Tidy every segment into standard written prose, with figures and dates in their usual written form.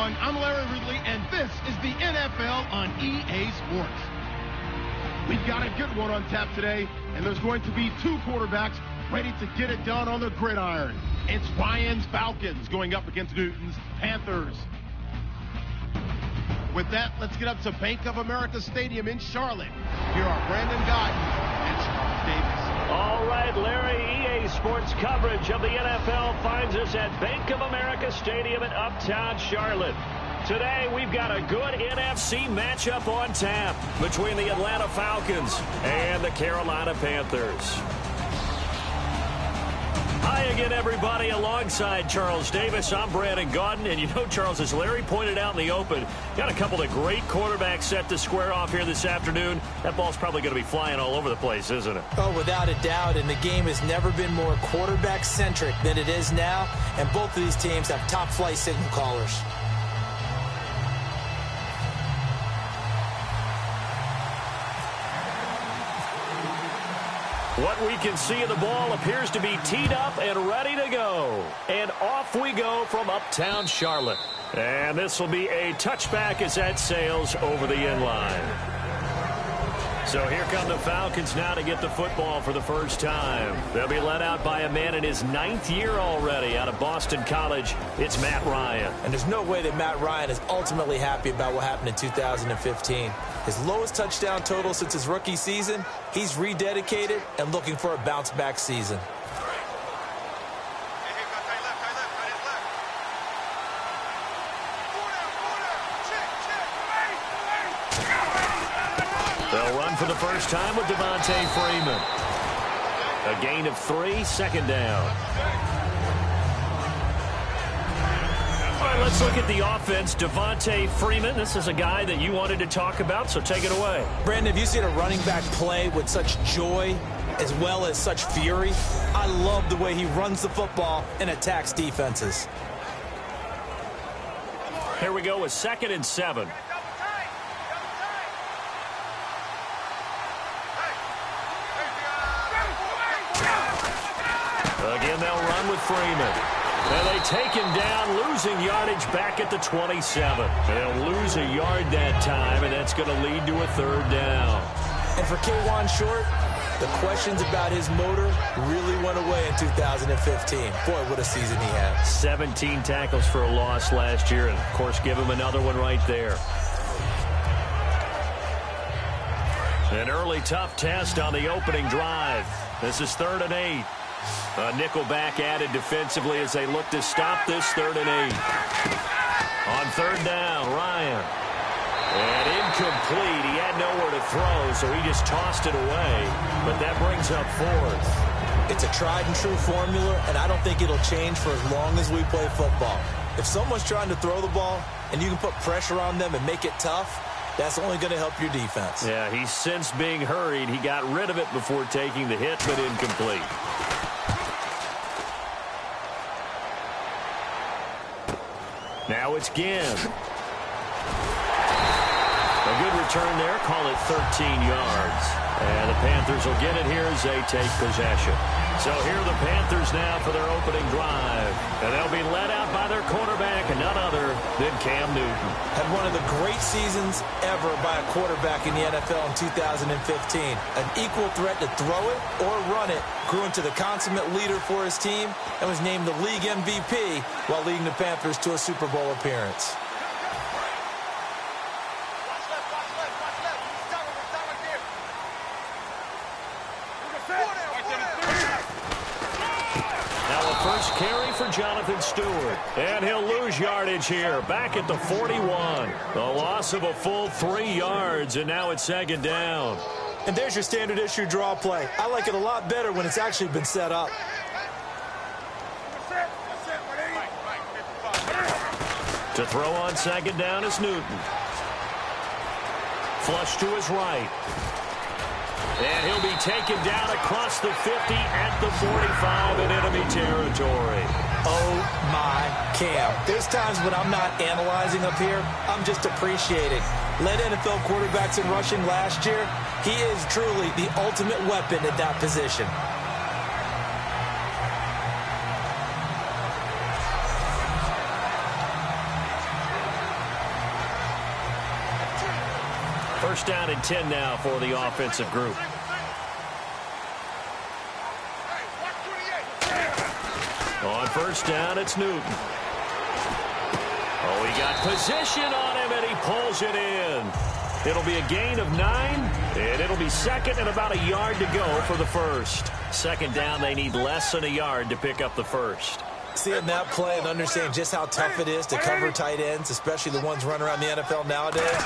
everyone. I'm Larry Ridley, and this is the NFL on EA Sports. We've got a good one on tap today, and there's going to be two quarterbacks ready to get it done on the gridiron. It's Ryan's Falcons going up against Newton's Panthers. With that, let's get up to Bank of America Stadium in Charlotte. Here are Brandon Guyton and Charles Davis. All right, Larry, EA Sports coverage of the NFL finds us at Bank of America Stadium in Uptown Charlotte. Today, we've got a good NFC matchup on tap between the Atlanta Falcons and the Carolina Panthers. Hi again, everybody. Alongside Charles Davis, I'm Brandon Guyton. And you know, Charles, as Larry pointed out in the open, got a couple of great quarterbacks set to square off here this afternoon. That ball's probably going to be flying all over the place, isn't it? Oh, without a doubt. And the game has never been more quarterback-centric than it is now. And both of these teams have top-flight signal callers. What we can see of the ball appears to be teed up and ready to go. And off we go from Uptown Charlotte. And this will be a touchback as that sails over the inline. So here come the Falcons now to get the football for the first time. They'll be led out by a man in his 9th year already out of Boston College. It's Matt Ryan. And there's no way that Matt Ryan is ultimately happy about what happened in 2015. His lowest touchdown total since his rookie season. He's rededicated and looking for a bounce-back season. They'll run for the first time with Devontae Freeman. A gain of 3, second down. All right, let's look at the offense. Devontae Freeman, this is a guy that you wanted to talk about, so take it away. Brandon, have you seen a running back play with such joy as well as such fury? I love the way he runs the football and attacks defenses. Here we go with 2nd and 7. Again, they'll run with Freeman. And they take him down, losing yardage back at the 27. They'll lose a yard that time, and that's going to lead to a 3rd down. And for K'Wan Short, the questions about his motor really went away in 2015. Boy, what a season he had. 17 tackles for a loss last year, and, of course, give him another one right there. An early tough test on the opening drive. This is 3rd and 8. A nickelback added defensively as they look to stop this 3rd and 8. On 3rd down, Ryan. And incomplete. He had nowhere to throw, so he just tossed it away. But that brings up 4th. It's a tried-and-true formula, and I don't think it'll change for as long as we play football. If someone's trying to throw the ball and you can put pressure on them and make it tough, that's only going to help your defense. Yeah, he's since being hurried. He got rid of it before taking the hit, but incomplete. Now it's Ginn. A good return there. Call it 13 yards. And the Panthers will get it here as they take possession. So here are the Panthers now for their opening drive. And they'll be led out by their quarterback, and none other than Cam Newton. Had one of the great seasons ever by a quarterback in the NFL in 2015. An equal threat to throw it or run it. Grew into the consummate leader for his team and was named the league MVP while leading the Panthers to a Super Bowl appearance. First carry for Jonathan Stewart. And he'll lose yardage here. Back at the 41. The loss of a full 3 yards, and now it's 2nd down. And there's your standard issue draw play. I like it a lot better when it's actually been set up. To throw on 2nd down is Newton. Flush to his right. And he'll be taken down across the 50 at the 45 in enemy territory. Oh, my Cam. There's times when I'm not analyzing up here. I'm just appreciating. Led NFL quarterbacks in rushing last year. He is truly the ultimate weapon at that position. First down and 10 now for the offensive group. On first down, it's Newton. Oh, he got position on him, and he pulls it in. It'll be a gain of 9, and it'll be second and about a yard to go for the first. Second down, they need less than a yard to pick up the first. Seeing that play and understanding just how tough it is to cover tight ends, especially the ones running around the NFL nowadays,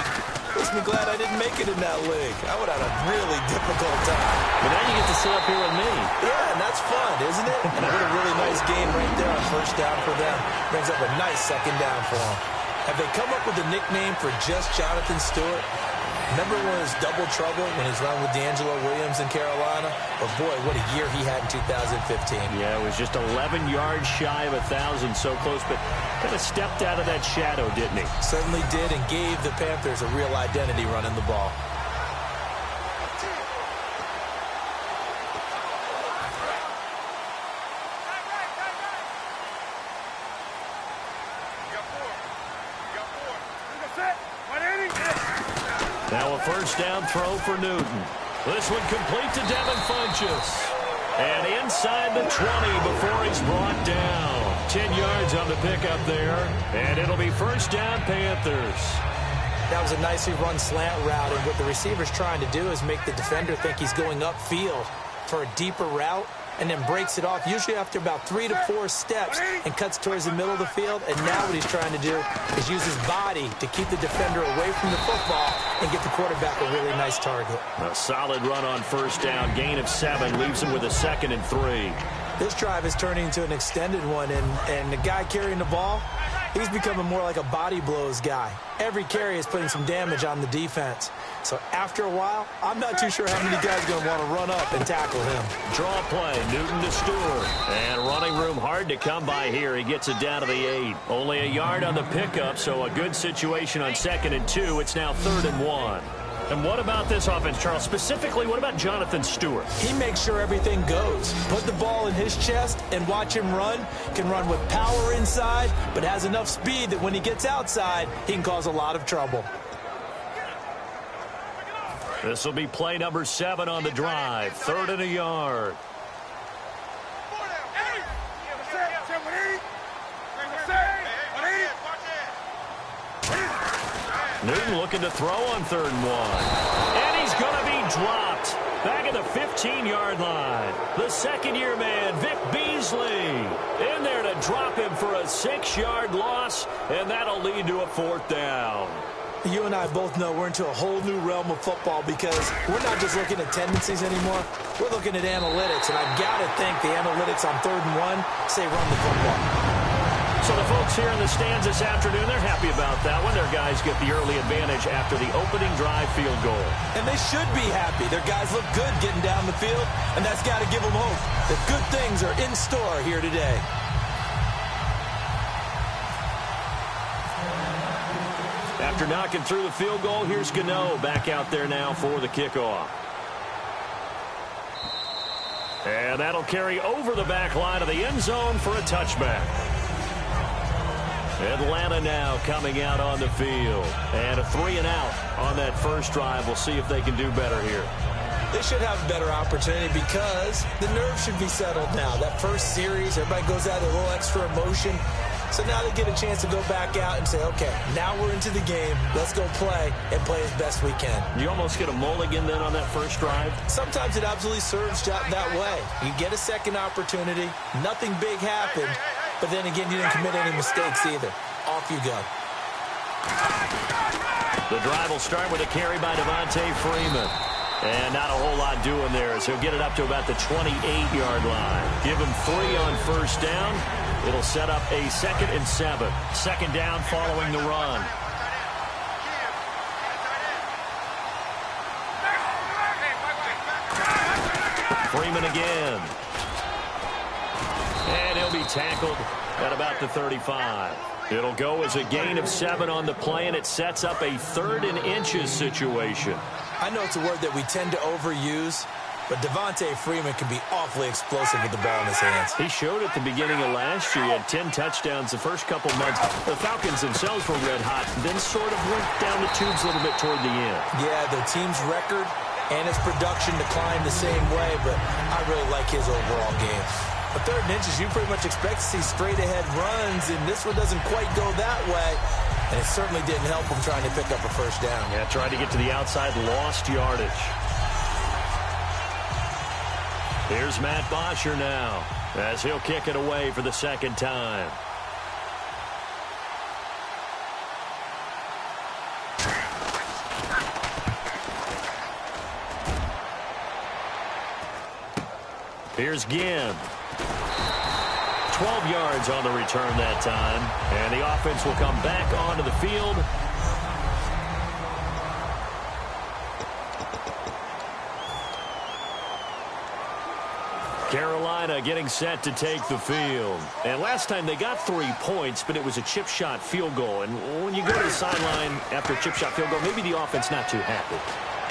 makes me glad I didn't make it in that league. I would have had a really difficult time. But now you get to sit up here with me. Yeah, and that's fun, isn't it? And what a really nice game right there on first down for them. Brings up a nice second down for them. Have they come up with a nickname for just Jonathan Stewart? Remember when it was double trouble when he's running with D'Angelo Williams in Carolina? But boy, what a year he had in 2015. Yeah, it was just 11 yards shy of 1,000, so close, but kind of stepped out of that shadow, didn't he? Certainly did, and gave the Panthers a real identity running the ball. Now a first down throw for Newton. This one complete to Devin Funchess. And inside the 20 before he's brought down. 10 yards on the pickup there. And it'll be first down Panthers. That was a nicely run slant route, and what the receiver's trying to do is make the defender think he's going upfield for a deeper route, and then breaks it off, usually after about 3 to 4 steps, and cuts towards the middle of the field. And now what he's trying to do is use his body to keep the defender away from the football and get the quarterback a really nice target. A solid run on first down. Gain of 7 leaves him with a 2nd and 3. This drive is turning into an extended one, and the guy carrying the ball, he's becoming more like a body blows guy. Every carry is putting some damage on the defense. So after a while, I'm not too sure how many guys are going to want to run up and tackle him. Draw play, Newton to Stewart. And running room hard to come by here. He gets it down to the 8. Only a yard on the pickup, so a good situation on 2nd and 2. It's now 3rd and 1. And what about this offense, Charles? Specifically, what about Jonathan Stewart? He makes sure everything goes. Put the ball in his chest and watch him run. Can run with power inside, but has enough speed that when he gets outside, he can cause a lot of trouble. This will be play number 7 on the drive. 3rd and a yard. Newton looking to throw on 3rd and 1. And he's going to be dropped back at the 15-yard line. The second-year man, Vic Beasley, in there to drop him for a 6-yard loss, and that'll lead to a 4th down. You and I both know we're into a whole new realm of football because we're not just looking at tendencies anymore. We're looking at analytics, and I've got to think the analytics on 3rd and 1 say run the football. So the folks here in the stands this afternoon, they're happy about that one. Their guys get the early advantage after the opening drive field goal. And they should be happy. Their guys look good getting down the field, and that's got to give them hope that good things are in store here today. After knocking through the field goal, here's Gano back out there now for the kickoff. And that'll carry over the back line of the end zone for a touchback. Atlanta now coming out on the field. And a 3 and out on that first drive. We'll see if they can do better here. They should have a better opportunity because the nerves should be settled now. That first series, everybody goes out with a little extra emotion. So now they get a chance to go back out and say, okay, now we're into the game. Let's go play and play as best we can. You almost get a mulligan then on that first drive? Sometimes it absolutely serves that way. You get a second opportunity. Nothing big happened. But then again, you didn't commit any mistakes either. Off you go. The drive will start with a carry by Devontae Freeman. And not a whole lot doing there as he'll get it up to about the 28-yard line. Give him 3 on first down. It'll set up a 2nd and 7. Second down following the run. Freeman again. And he'll be tackled at about the 35. It'll go as a gain of 7 on the play, and it sets up a 3rd and inches situation. I know it's a word that we tend to overuse, but Devontae Freeman can be awfully explosive with the ball in his hands. He showed at the beginning of last year. He had 10 touchdowns the first couple months. The Falcons themselves were red hot, and then sort of went down the tubes a little bit toward the end. Yeah, their team's record and his production declined the same way, but I really like his overall game. A 3rd and inches, you pretty much expect to see straight-ahead runs, and this one doesn't quite go that way. And it certainly didn't help him trying to pick up a first down. Yeah, tried to get to the outside, lost yardage. Here's Matt Bosher now, as he'll kick it away for the 2nd time. Here's Ginn. 12 yards on the return that time. And the offense will come back onto the field. Carolina getting set to take the field. And last time they got 3 points, but it was a chip shot field goal. And when you go to the sideline after a chip shot field goal, maybe the offense not too happy.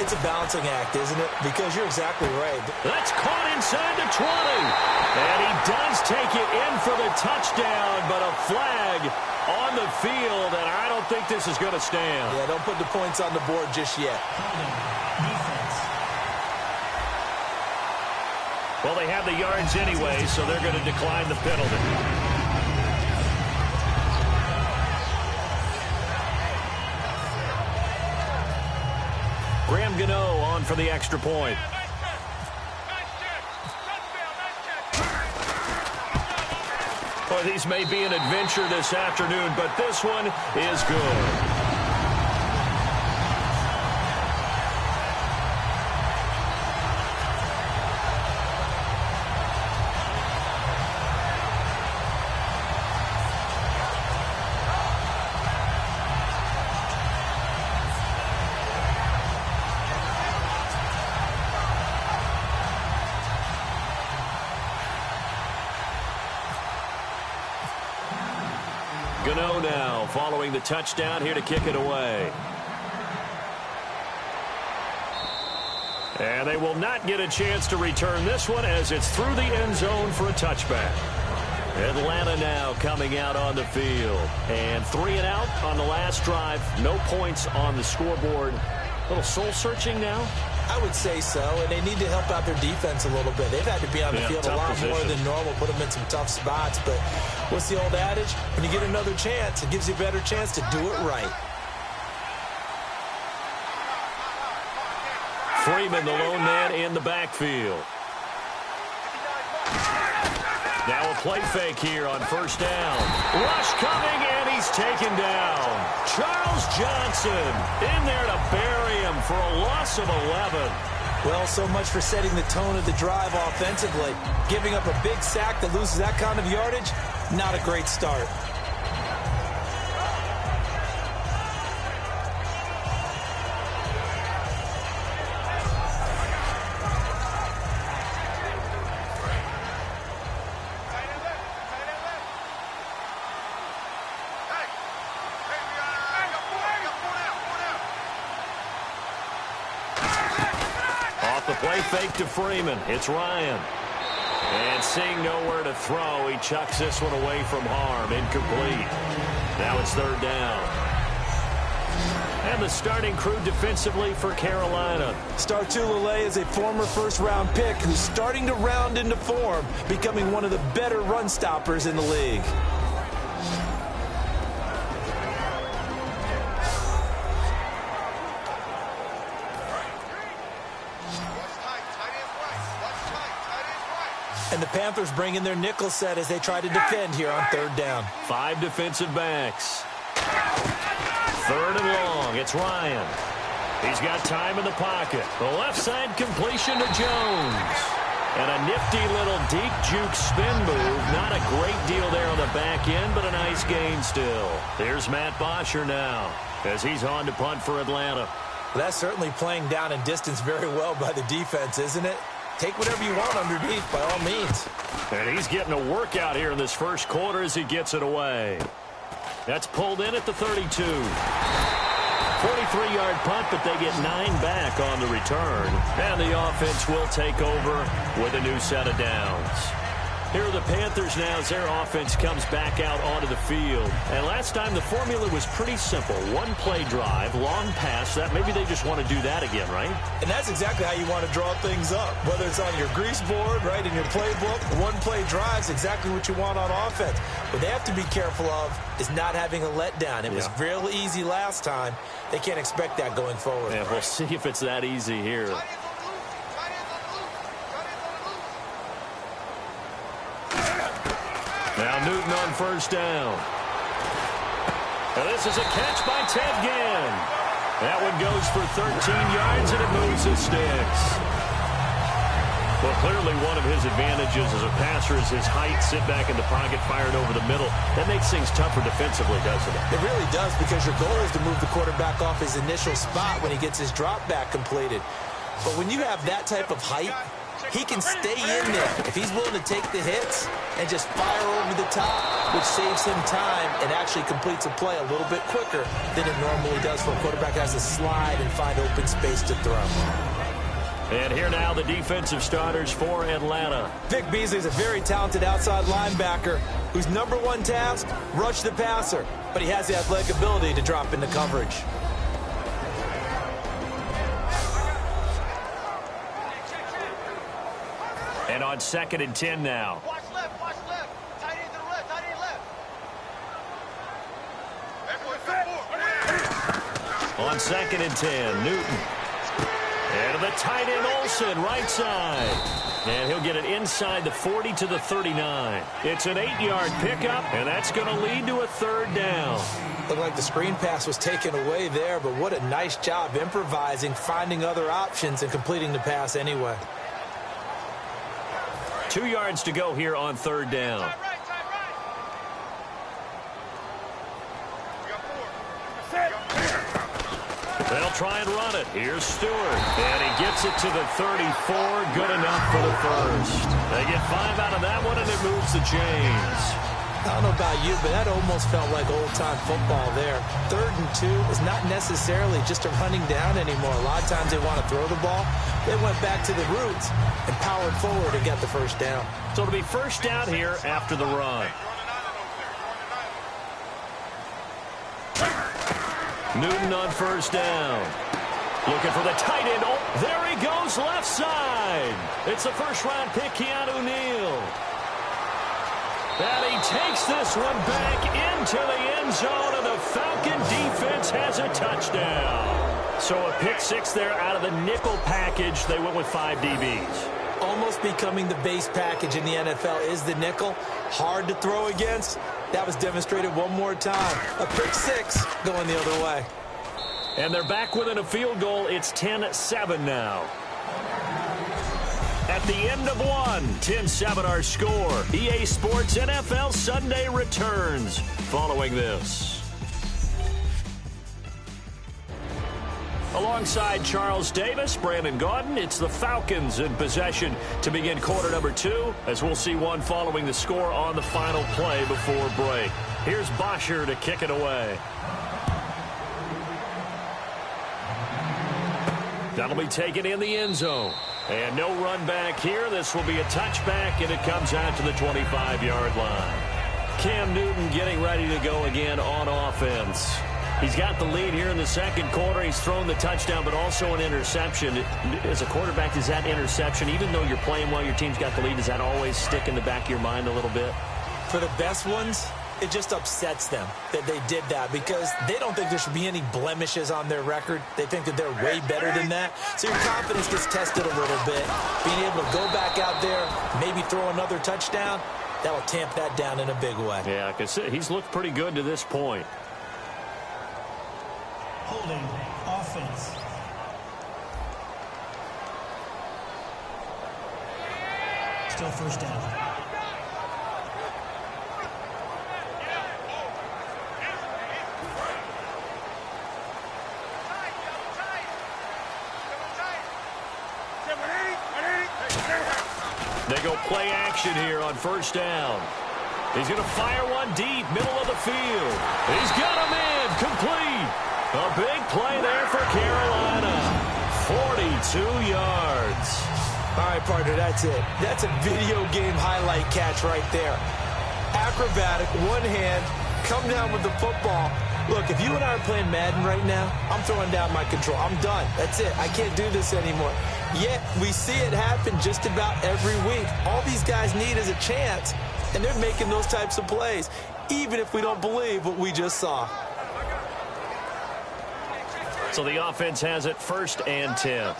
It's a balancing act, isn't it? Because you're exactly right. That's caught inside the 20. And he does take it in for the touchdown, but a flag on the field, and I don't think this is going to stand. Yeah, don't put the points on the board just yet. Well, they have the yards anyway, so they're going to decline the penalty. Graham Gano on for the extra point. Boy, these may be an adventure this afternoon, but this one is good. Gano now following the touchdown here to kick it away. And they will not get a chance to return this one as it's through the end zone for a touchback. Atlanta now coming out on the field. And 3 and out on the last drive. No points on the scoreboard. A little soul-searching now? I would say so, and they need to help out their defense a little bit. They've had to be on the field a lot more than normal, put them in some tough spots. But what's the old adage? When you get another chance, it gives you a better chance to do it right. Freeman, the lone man in the backfield. Now a play fake here on first down. Rush coming, and he's taken down. Charles Johnson in there to bury him for a loss of 11. Well, so much for setting the tone of the drive offensively. Giving up a big sack that loses that kind of yardage, not a great start. Play fake to Freeman. It's Ryan. And seeing nowhere to throw, he chucks this one away from harm. Incomplete. Now it's 3rd down. And the starting crew defensively for Carolina. Startulele is a former first-round pick who's starting to round into form, becoming one of the better run stoppers in the league. And the Panthers bring in their nickel set as they try to defend here on 3rd down. 5 defensive backs. 3rd and long. It's Ryan. He's got time in the pocket. The left side completion to Jones. And a nifty little deep juke spin move. Not a great deal there on the back end, but a nice gain still. There's Matt Bosher now as he's on to punt for Atlanta. Well, that's certainly playing down and distance very well by the defense, isn't it? Take whatever you want underneath, by all means. And he's getting a workout here in this first quarter as he gets it away. That's pulled in at the 32. 43-yard punt, but they get 9 back on the return. And the offense will take over with a new set of downs. Here are the Panthers now as their offense comes back out onto the field. And last time the formula was pretty simple. One-play drive, long pass. That maybe they just want to do that again, right? And that's exactly how you want to draw things up. Whether it's on your grease board, right, in your playbook, one-play drive is exactly what you want on offense. What they have to be careful of is not having a letdown. It was real easy last time. They can't expect that going forward. Yeah, we'll see if it's that easy here. Now Newton on first down. Now this is a catch by Ted Ginn. That one goes for 13 yards, and it moves the sticks. Well, clearly one of his advantages as a passer is his height, sit back in the pocket, fired over the middle. That makes things tougher defensively, doesn't it? It really does, because your goal is to move the quarterback off his initial spot when he gets his drop back completed. But when you have that type of height, he can stay in there if he's willing to take the hits and just fire over the top, which saves him time and actually completes a play a little bit quicker than it normally does for a quarterback has to slide and find open space to throw. And here now the defensive starters for Atlanta. Vic Beasley is a very talented outside linebacker whose #1 task, rush the passer, but he has the athletic ability to drop into coverage. And on 2nd and 10 now. Watch left, watch left. Tight end to the left, tight end left. On 2nd and 10, Newton. And the tight end Olsen, right side. And he'll get it inside the 40 to the 39. It's an 8-yard pickup, and that's going to lead to a 3rd down. Looked like the screen pass was taken away there, but what a nice job improvising, finding other options, and completing the pass anyway. 2 yards to go here on 3rd down. They'll try and run it. Here's Stewart. And he gets it to the 34. Good enough for the first. They get 5 out of that one, and it moves the chains. I don't know about you, but that almost felt like old-time football there. 3rd and 2 is not necessarily just a running down anymore. A lot of times they want to throw the ball. They went back to the roots and powered forward and got the first down. So it'll be first down here after the run. Newton on first down. Looking for the tight end. Oh, there he goes, left side. It's a first-round pick, Keanu Neal. And he takes this one back into the end zone, and the Falcon defense has a touchdown. So a pick 6 there out of the nickel package. They went with 5 DBs. Almost becoming the base package in the NFL is the nickel. Hard to throw against. That was demonstrated one more time. A pick 6 going the other way. And they're back within a field goal. It's 10-7 now. At the end of one, 10-7 our score. EA Sports NFL Sunday returns following this. Alongside Charles Davis, Brandon Gaudin, it's the Falcons in possession to begin quarter number 2, as we'll see one following the score on the final play before break. Here's Bosher to kick it away. That'll be taken in the end zone. And no run back here. This will be a touchback, and it comes out to the 25-yard line. Cam Newton getting ready to go again on offense. He's got the lead here in the second quarter. He's thrown the touchdown, but also an interception. As a quarterback, does that interception, even though you're playing well, your team's got the lead, does that always stick in the back of your mind a little bit? For the best ones, it just upsets them that they did that, because they don't think there should be any blemishes on their record. They think that they're way better than that. So your confidence gets tested a little bit. Being able to go back out there, maybe throw another touchdown, that will tamp that down in a big way. Yeah, because he's looked pretty good to this point. Holding offense. Still first down. They go play action here on first down. He's going to fire one deep, middle of the field. He's got him in, complete. A big play there for Carolina. 42 yards. All right, partner, that's it. That's a video game highlight catch right there. Acrobatic, one hand, come down with the football. Look, if you and I are playing Madden right now, I'm throwing down my control. I'm done. That's it. I can't do this anymore. Yet, we see it happen just about every week. All these guys need is a chance, and they're making those types of plays, even if we don't believe what we just saw. So the offense has it 1st and 10.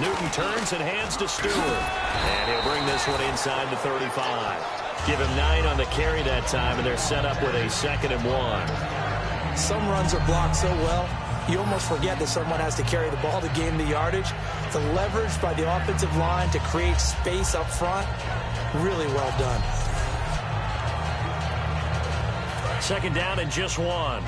Newton turns and hands to Stewart. And he'll bring this one inside the 35. Give him 9 on the carry that time, and they're set up with a 2nd and 1. Some runs are blocked so well, you almost forget that someone has to carry the ball to gain the yardage. The leverage by the offensive line to create space up front, really well done. 2nd down and just 1.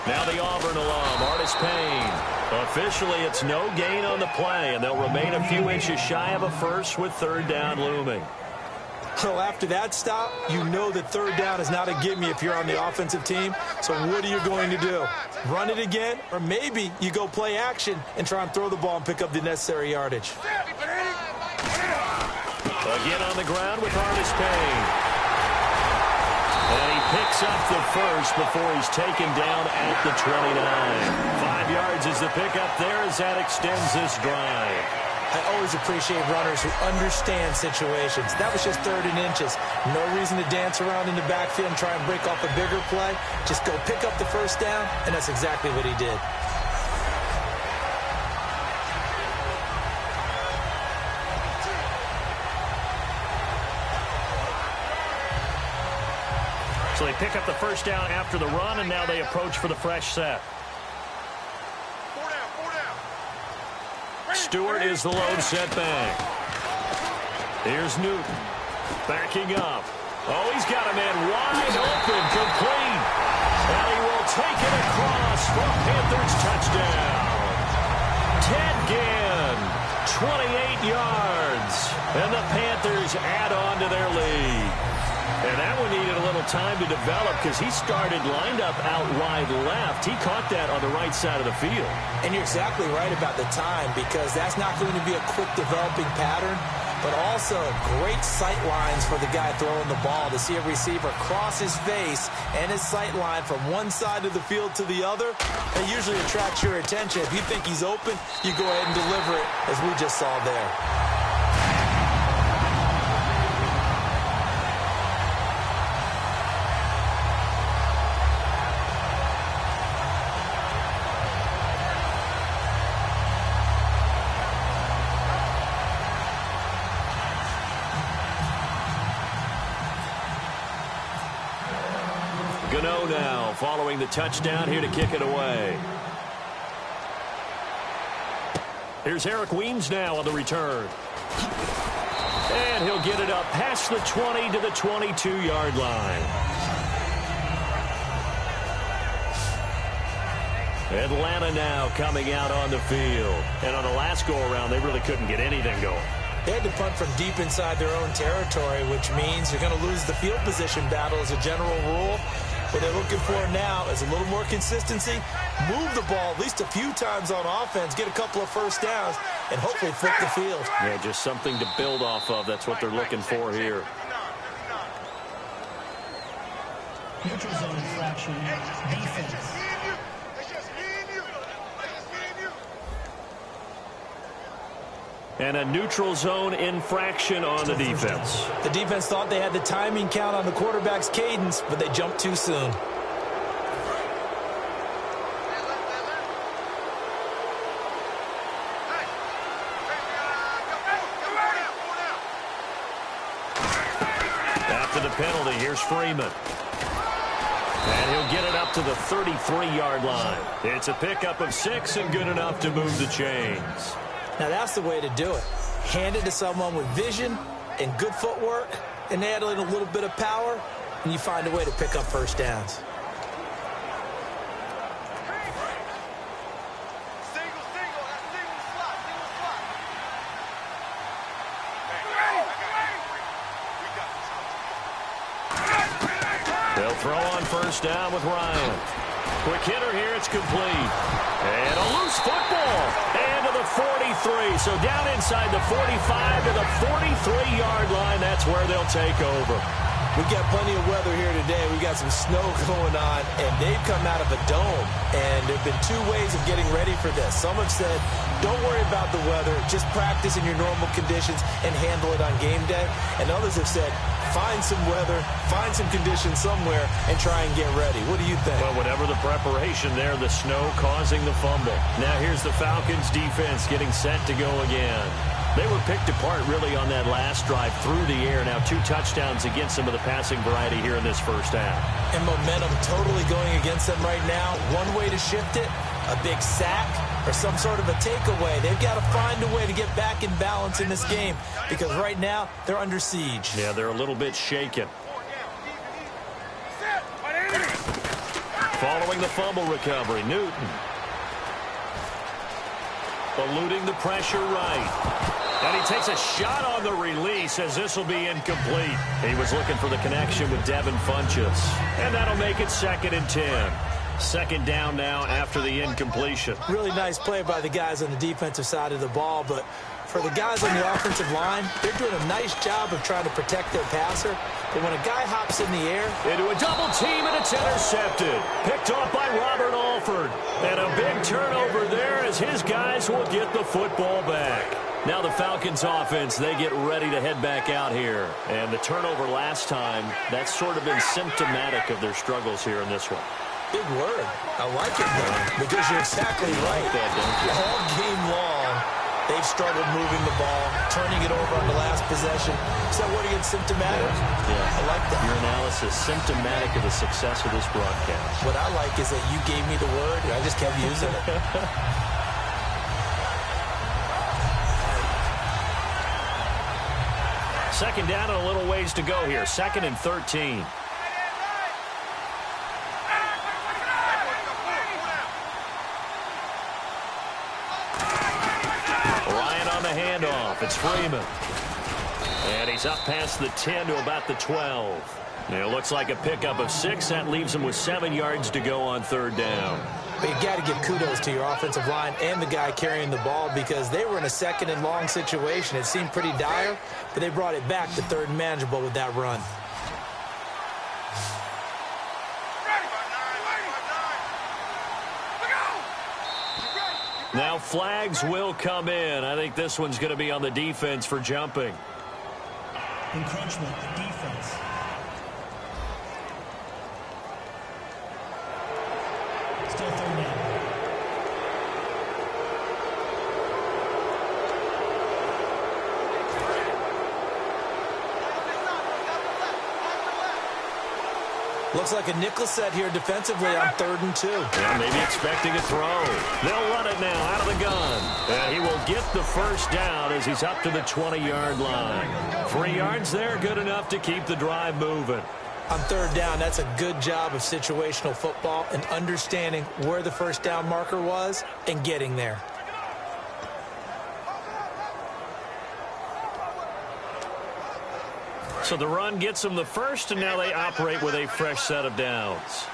Now the Auburn alum, Artis Payne. Officially, it's no gain on the play, and they'll remain a few inches shy of a first with 3rd down looming. So after that stop, you know that 3rd down is not a gimme if you're on the offensive team. So what are you going to do? Run it again? Or maybe you go play action and try and throw the ball and pick up the necessary yardage. Again on the ground with Artis Payne. And he picks up the first before he's taken down at the 29. 5 yards is the pickup there as that extends this drive. I always appreciate runners who understand situations. That was just 3rd and inches. No reason to dance around in the backfield and try and break off a bigger play. Just go pick up the 1st down, and that's exactly what he did. So they pick up the 1st down after the run, and now they approach for the fresh set. Stewart is the lone setback. Here's Newton. Backing up. Oh, he's got a man wide open, complete. And he will take it across for a Panthers touchdown. Ted Ginn, 28 yards. And the Panthers add on to their lead. And that one needed a little time to develop because he started lined up out wide left. He caught that on the right side of the field. And you're exactly right about the time because that's not going to be a quick developing pattern, but also great sight lines for the guy throwing the ball to see a receiver cross his face and his sight line from one side of the field to the other. That usually attracts your attention. If you think he's open, you go ahead and deliver it as we just saw there. Gano now following the touchdown here to kick it away. Here's Eric Weems now on the return. And he'll get it up past the 20 to the 22-yard line. Atlanta now coming out on the field. And on the last go-around, they really couldn't get anything going. They had to punt from deep inside their own territory, which means you're going to lose the field position battle as a general rule. What they're looking for now is a little more consistency, move the ball at least a few times on offense, get a couple of 1st downs, and hopefully flip the field. Yeah, just something to build off of. That's what they're looking for here. Neutral zone infraction, defense. And a neutral zone infraction on the defense. The defense thought they had the timing count on the quarterback's cadence, but they jumped too soon. After the penalty, here's Freeman. And he'll get it up to the 33-yard line. It's a pickup of 6 and good enough to move the chains. Now, that's the way to do it. Hand it to someone with vision and good footwork, and add in a little bit of power, and you find a way to pick up 1st downs. throw on first down with Ryan. Quick hitter here, it's complete. And a loose football. And to the 43. So down inside the 45 to the 43-yard line. That's where they'll take over. We've got plenty of weather here today. We've got some snow going on, and they've come out of a dome. And there have been two ways of getting ready for this. Some have said, don't worry about the weather. Just practice in your normal conditions and handle it on game day. And others have said, find some weather, find some conditions somewhere, and try and get ready. What do you think? Well, whatever the preparation there, the snow causing the fumble. Now here's the Falcons defense getting set to go again. They were picked apart really on that last drive through the air. Now 2 touchdowns against some of the passing variety here in this first half. And momentum totally going against them right now. One way to shift it, a big sack or some sort of a takeaway. They've got to find a way to get back in balance in this game because right now they're under siege. Yeah, they're a little bit shaken. Following the fumble recovery, Newton. Eluding the pressure right. And he takes a shot on the release as this will be incomplete. He was looking for the connection with Devin Funchess. And that'll make it 2nd and 10. Second down now after the incompletion. Really nice play by the guys on the defensive side of the ball, but for the guys on the offensive line, they're doing a nice job of trying to protect their passer. But when a guy hops in the air... Into a double team, and it's intercepted. Picked off by Robert Alford. And a big turnover there as his guys will get the football back. Now the Falcons offense, they get ready to head back out here. And the turnover last time, that's sort of been symptomatic of their struggles here in this one. Big word. I like it, though, because you're exactly right. Like that, don't you? All game long, they've struggled moving the ball, turning it over on the last possession. Is that word against symptomatic? Yeah. I like that. Your analysis, symptomatic of the success of this broadcast. What I like is that you gave me the word, and I just kept using it. Second down and a little ways to go here. 2nd and 13. Ryan on the handoff. It's Freeman. And he's up past the 10 to about the 12. And it looks like a pickup of 6. That leaves him with 7 yards to go on 3rd down. But you got to give kudos to your offensive line and the guy carrying the ball because they were in a 2nd and long situation. It seemed pretty dire, but they brought it back to 3rd and manageable with that run. Now flags will come in. I think this one's going to be on the defense for jumping. Encroachment, defense. Still 3rd down. Looks like a nickel set here defensively on 3rd and 2. Yeah, maybe expecting a throw. They'll run it now out of the gun. And he will get the first down as he's up to the 20-yard line. 3 yards there, good enough to keep the drive moving. On 3rd down, that's a good job of situational football and understanding where the first down marker was and getting there. So the run gets them the first, and now they operate with a fresh set of downs.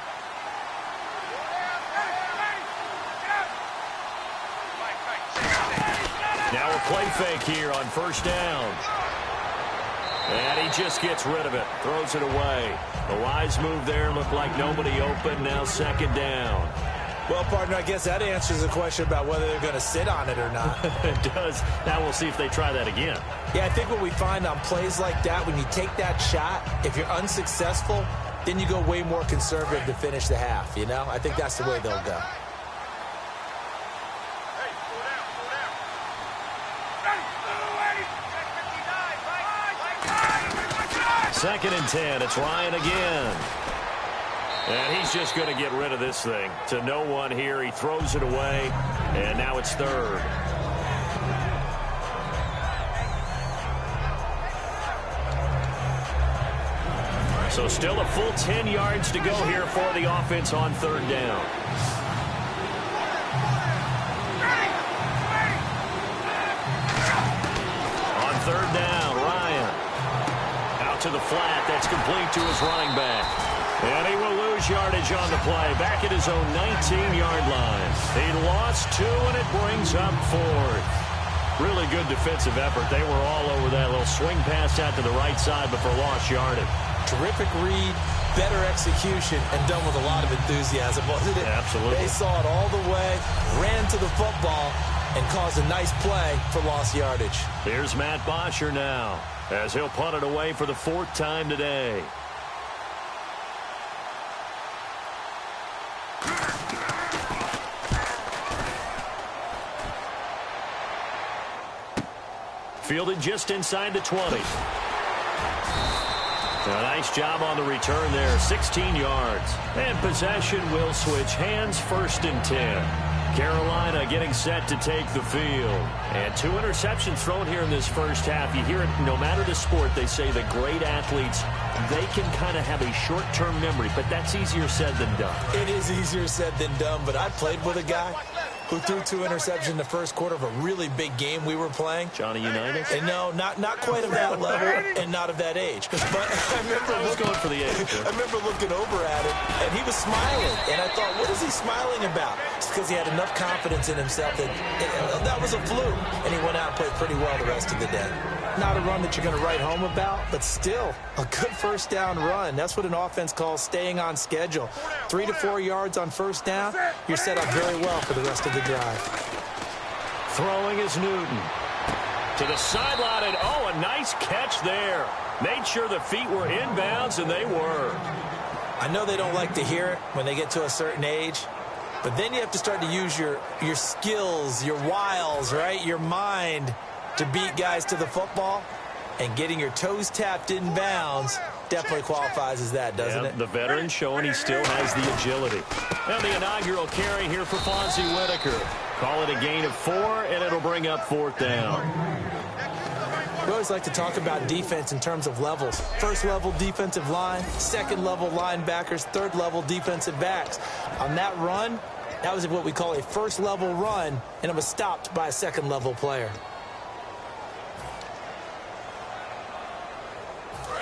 Now a play fake here on first down. And he just gets rid of it, throws it away. A wise move there, looked like nobody open, now 2nd down. Well, partner, I guess that answers the question about whether they're going to sit on it or not. It does. Now we'll see if they try that again. Yeah, I think what we find on plays like that, when you take that shot, if you're unsuccessful, then you go way more conservative to finish the half, you know? I think that's the way they'll go. Second and 10. It's Ryan again. And he's just going to get rid of this thing. To no one here. He throws it away. And now it's 3rd. So still a full 10 yards to go here for the offense on 3rd down. On 3rd down, Ryan. Out to the flat. That's complete to his running back. And he will lose yardage on the play. Back at his own 19-yard line. He lost 2, and it brings up 4th. Really good defensive effort. They were all over that little swing pass out to the right side before lost yardage. Terrific read, better execution, and done with a lot of enthusiasm, wasn't it? Absolutely. They saw it all the way, ran to the football, and caused a nice play for lost yardage. Here's Matt Bosher now, as he'll punt it away for the 4th time today. Fielded just inside the 20. A nice job on the return there, 16 yards. And possession will switch hands, 1st and 10. Carolina getting set to take the field. And 2 interceptions thrown here in this first half. You hear it, no matter the sport, they say the great athletes, they can kind of have a short-term memory, but that's easier said than done. It is easier said than done, but I played with a guy who threw 2 interceptions in the first quarter of a really big game we were playing. Johnny Unitas? And no, not quite of that level and not of that age. But I remember going for the age. I remember looking over at him, and he was smiling. And I thought, what is he smiling about? It's because he had enough confidence in himself that that was a fluke. And he went out and played pretty well the rest of the day. Not a run that you're going to write home about, but still a good first down run. That's what an offense calls staying on schedule. 3 to 4 yards on first down, you're set up very well for the rest of the drive. Throwing is Newton. To the sideline, and a nice catch there. Made sure the feet were inbounds, and they were. I know they don't like to hear it when they get to a certain age, but then you have to start to use your skills, your wiles, right? Your mind to beat guys to the football, and getting your toes tapped in bounds definitely qualifies as that, doesn't it? The veteran showing he still has the agility. And the inaugural carry here for Fonzie Whitaker. Call it a gain of 4, and it'll bring up 4th down. We always like to talk about defense in terms of levels. First level defensive line, second level linebackers, third level defensive backs. On that run, that was what we call a first level run, and it was stopped by a second level player.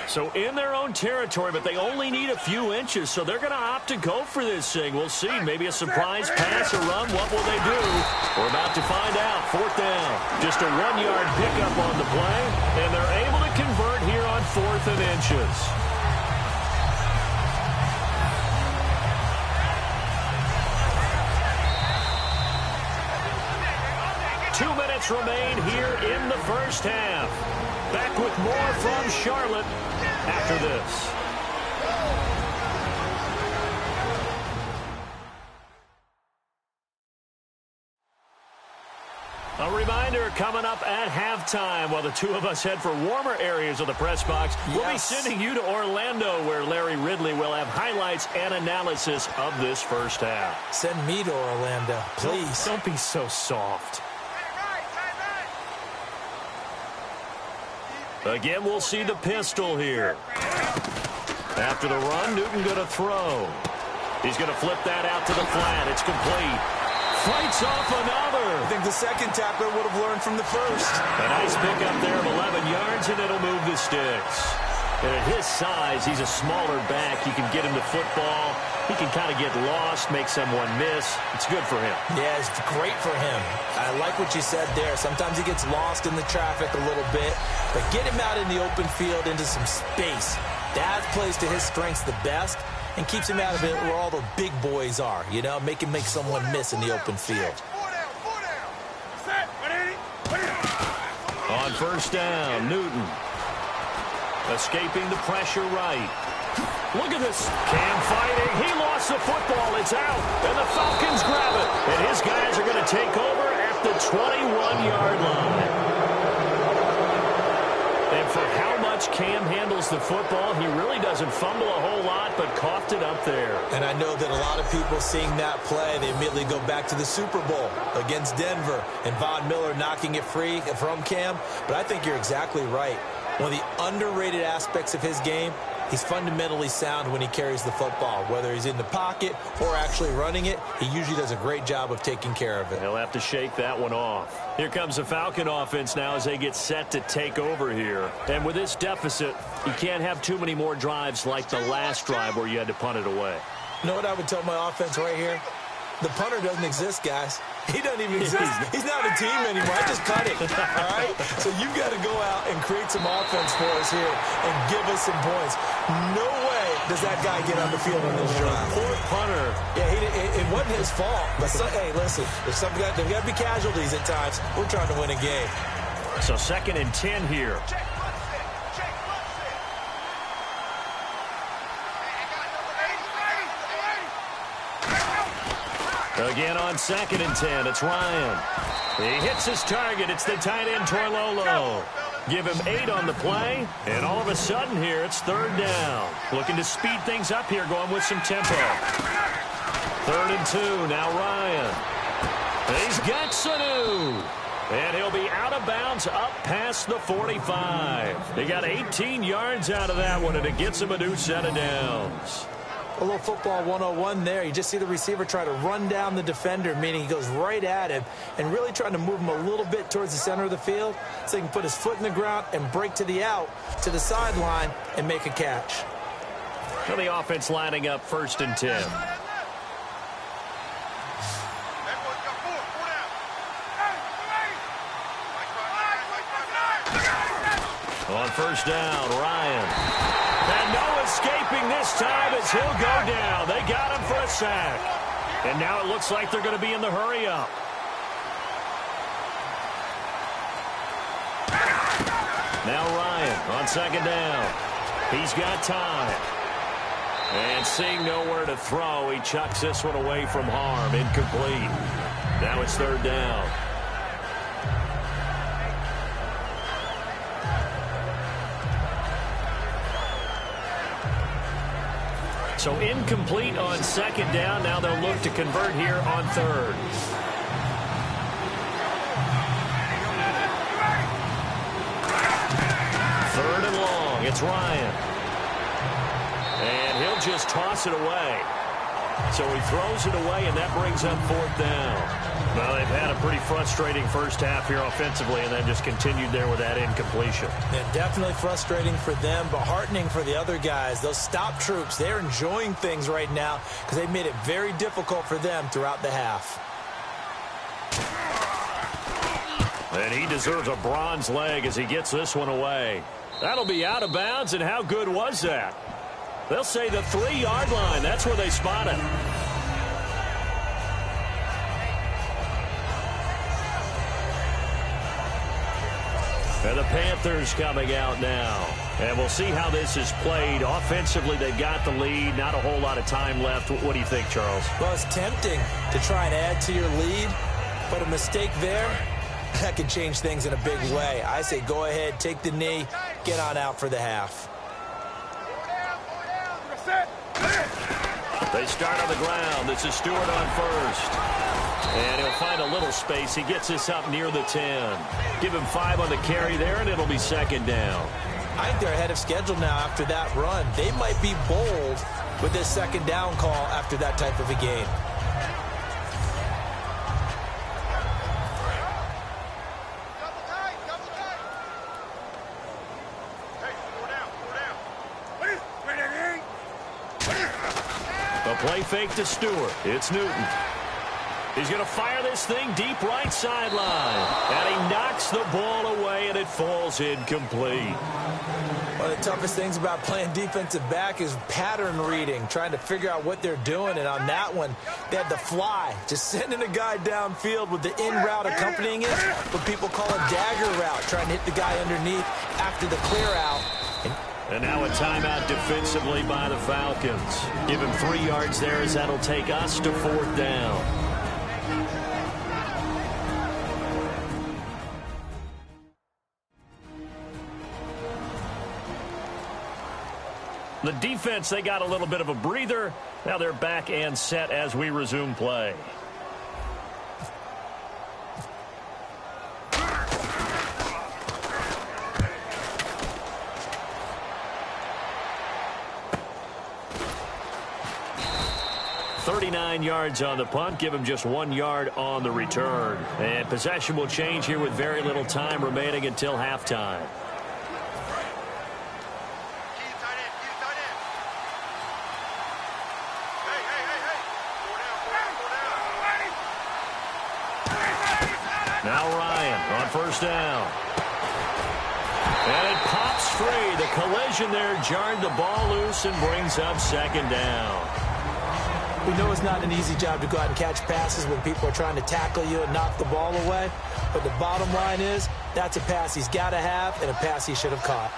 So in their own territory, but they only need a few inches, so they're going to opt to go for this thing. We'll see. Maybe a surprise pass or run. What will they do? We're about to find out. 4th down. Just a 1-yard pickup on the play, and they're able to convert here on 4th and inches. Two minutes remain here in the first half. Back with more from Charlotte after this. A reminder coming up at halftime while the two of us head for warmer areas of the press box. Yes. We'll be sending you to Orlando where Larry Ridley will have highlights and analysis of this first half. Send me to Orlando, please. Don't be so soft. Again, we'll see the pistol here. After the run, Newton going to throw. He's going to flip that out to the flat. It's complete. Fights off another. I think the second tackler would have learned from the first. A nice pickup there of 11 yards, and it'll move the sticks. And at his size, he's a smaller back. You can get him the football. He can kind of get lost, make someone miss. It's good for him. Yeah, it's great for him. I like what you said there. Sometimes he gets lost in the traffic a little bit, but get him out in the open field into some space. That plays to his strengths the best and keeps him out of it where all the big boys are, you know, make someone miss in the open field. On first down, Newton. Escaping the pressure right. Look at this. Cam fighting. He lost the football. It's out. And the Falcons grab it. And his guys are going to take over at the 21-yard line. And for how much Cam handles the football, he really doesn't fumble a whole lot, but coughed it up there. And I know that a lot of people seeing that play, they immediately go back to the Super Bowl against Denver and Von Miller knocking it free from Cam. But I think you're exactly right. One of the underrated aspects of his game He's fundamentally sound when he carries the football. Whether he's in the pocket or actually running it, he usually does a great job of taking care of it. He'll have to shake that one off. Here comes the Falcon offense now as they get set to take over here. And with this deficit, you can't have too many more drives like the last drive where you had to punt it away. You know what I would tell my offense right here? The punter doesn't exist, guys. He doesn't even exist. He's not a team anymore. I just cut it, all right? So you've got to go out and create some offense for us here and give us some points. No way does that guy get on the field on this drive. Poor punter. Yeah, it wasn't his fault. But hey, listen, there's got to be casualties at times. We're trying to win a game. So 2nd and 10 here. Again on 2nd and 10, it's Ryan. He hits his target. It's the tight end, Torlolo. Give him 8 on the play, and all of a sudden here, it's 3rd down. Looking to speed things up here, going with some tempo. 3rd and 2, now Ryan. He's got Sanu. And he'll be out of bounds up past the 45. He got 18 yards out of that one, and it gets him a new set of downs. A little football 101 there. You just see the receiver try to run down the defender, meaning he goes right at him and really trying to move him a little bit towards the center of the field so he can put his foot in the ground and break to the out, to the sideline, and make a catch. So the offense lining up 1st and 10. On 1st down, Ryan. And no escaping this time as he'll go down. They got him for a sack. And now it looks like they're going to be in the hurry-up. Now Ryan on 2nd down. He's got time. And seeing nowhere to throw, he chucks this one away from harm. Incomplete. Now it's 3rd down. So incomplete on 2nd down. Now they'll look to convert here on 3rd. Third and long. It's Ryan. And he'll just toss it away. So he throws it away, and that brings up 4th down. Well, they've had a pretty frustrating first half here offensively and then just continued there with that incompletion. Yeah, definitely frustrating for them, but heartening for the other guys. Those stop troops, they're enjoying things right now because they've made it very difficult for them throughout the half. And he deserves a bronze leg as he gets this one away. That'll be out of bounds, and how good was that? They'll say the 3-yard line. That's where they spot it. And the Panthers coming out now. And we'll see how this is played. Offensively, they've got the lead. Not a whole lot of time left. What do you think, Charles? Well, it's tempting to try and add to your lead, but a mistake there, that could change things in a big way. I say go ahead, take the knee, get on out for the half. They start on the ground. This is Stewart on 1st. And he'll find a little space. He gets this up near the 10. Give him 5 on the carry there, and it'll be 2nd down. I think they're ahead of schedule now after that run. They might be bold with this 2nd down call after that type of a game. A play fake to Stewart. It's Newton. He's going to fire this thing deep right sideline. And he knocks the ball away, and it falls incomplete. One of the toughest things about playing defensive back is pattern reading, trying to figure out what they're doing. And on that one, they had the fly, just sending a guy downfield with the in route accompanying it, what people call a dagger route, trying to hit the guy underneath after the clear out. And now a timeout defensively by the Falcons. Give him 3 yards there as that'll take us to 4th down. The defense, they got a little bit of a breather. Now they're back and set as we resume play. 39 yards on the punt, give him just 1 yard on the return. And possession will change here with very little time remaining until halftime. Now Ryan on first down. And it pops free. The collision there jarred the ball loose and brings up second down. We know it's not an easy job to go out and catch passes when people are trying to tackle you and knock the ball away. But the bottom line is that's a pass he's got to have and a pass he should have caught.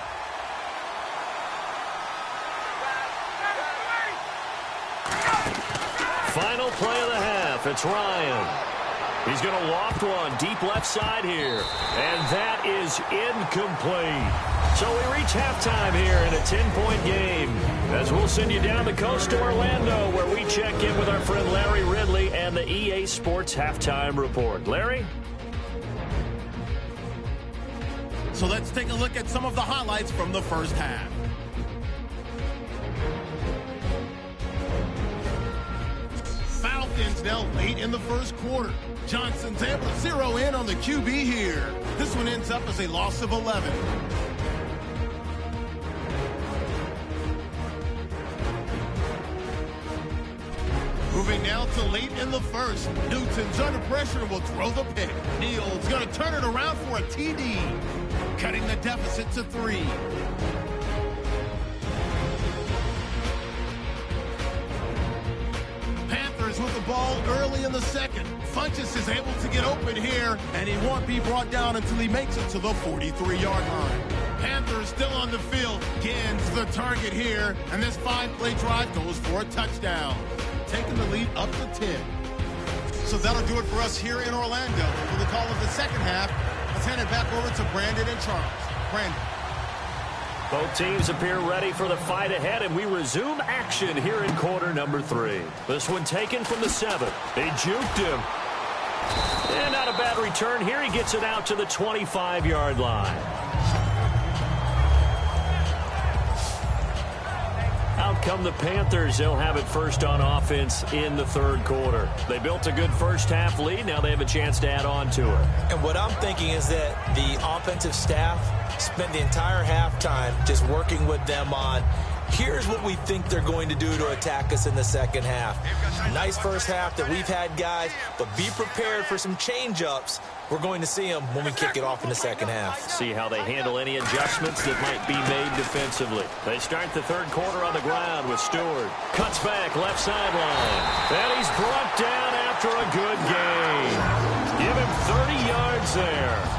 Final play of the half. It's Ryan. He's going to loft one deep left side here. And that is incomplete. So we reach halftime here in a 10-point game. As we'll send you down the coast to Orlando, where we check in with our friend Larry Ridley and the EA Sports Halftime Report. Larry? So let's take a look at some of the highlights from the first half. Falcons now late in the first quarter. Johnson's able to zero in on the QB here. This one ends up as a loss of 11. Moving now to late in the first. Newton's under pressure and will throw the pick. Neal's going to turn it around for a TD. Cutting the deficit to 3. With the ball early in the second. Funchess is able to get open here, and he won't be brought down until he makes it to the 43-yard line. Panthers still on the field. Gins the target here, and this 5-play drive goes for a touchdown, taking the lead up to 10. So that'll do it for us here in Orlando. For the call of the second half, let's hand it back over to Brandon and Charles. Brandon. Both teams appear ready for the fight ahead, and we resume action here in quarter number 3. This one taken from the 7. They juked him. And not a bad return here. He gets it out to the 25-yard line. Out come the Panthers. They'll have it first on offense in the third quarter. They built a good first half lead. Now they have a chance to add on to it. And what I'm thinking is that the offensive staff spent the entire halftime just working with them on, here's what we think they're going to do to attack us in the second half. Nice first half that we've had, guys, but be prepared for some change-ups. We're going to see them when we kick it off in the second half. See how they handle any adjustments that might be made defensively. They start the third quarter on the ground with Stewart. Cuts back left sideline. And he's brought down after a good game. Give him 30 yards there.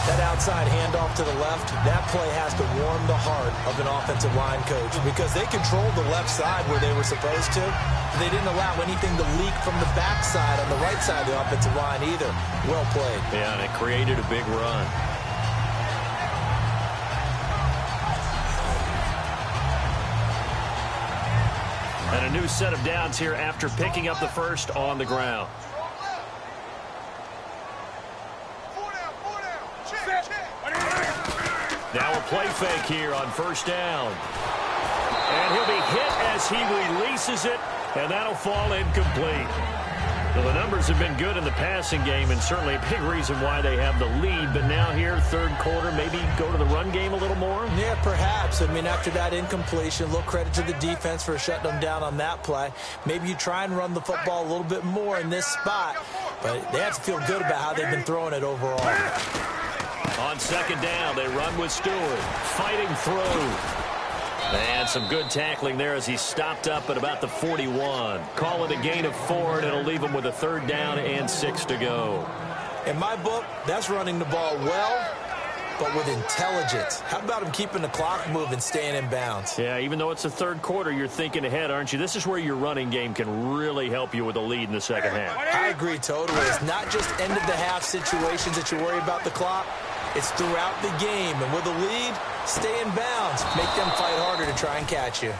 That outside handoff to the left, that play has to warm the heart of an offensive line coach because they controlled the left side where they were supposed to. They didn't allow anything to leak from the backside on the right side of the offensive line either. Well played. Yeah, and it created a big run. And a new set of downs here after picking up the first on the ground. Now a play fake here on first down. And he'll be hit as he releases it, and that'll fall incomplete. Well, the numbers have been good in the passing game, and certainly a big reason why they have the lead. But now here, third quarter, maybe go to the run game a little more? Yeah, perhaps. I mean, after that incompletion, a little credit to the defense for shutting them down on that play. Maybe you try and run the football a little bit more in this spot. But they have to feel good about how they've been throwing it overall. On second down, they run with Stewart. Fighting through. And some good tackling there as he stopped up at about the 41. Call it a gain of 4, and it'll leave him with a third down and 6 to go. In my book, that's running the ball well, but with intelligence. How about him keeping the clock moving, staying in bounds? Yeah, even though it's the third quarter, you're thinking ahead, aren't you? This is where your running game can really help you with a lead in the second half. I agree totally. It's not just end-of-the-half situations that you worry about the clock. It's throughout the game. And with a lead, stay in bounds. Make them fight harder to try and catch you.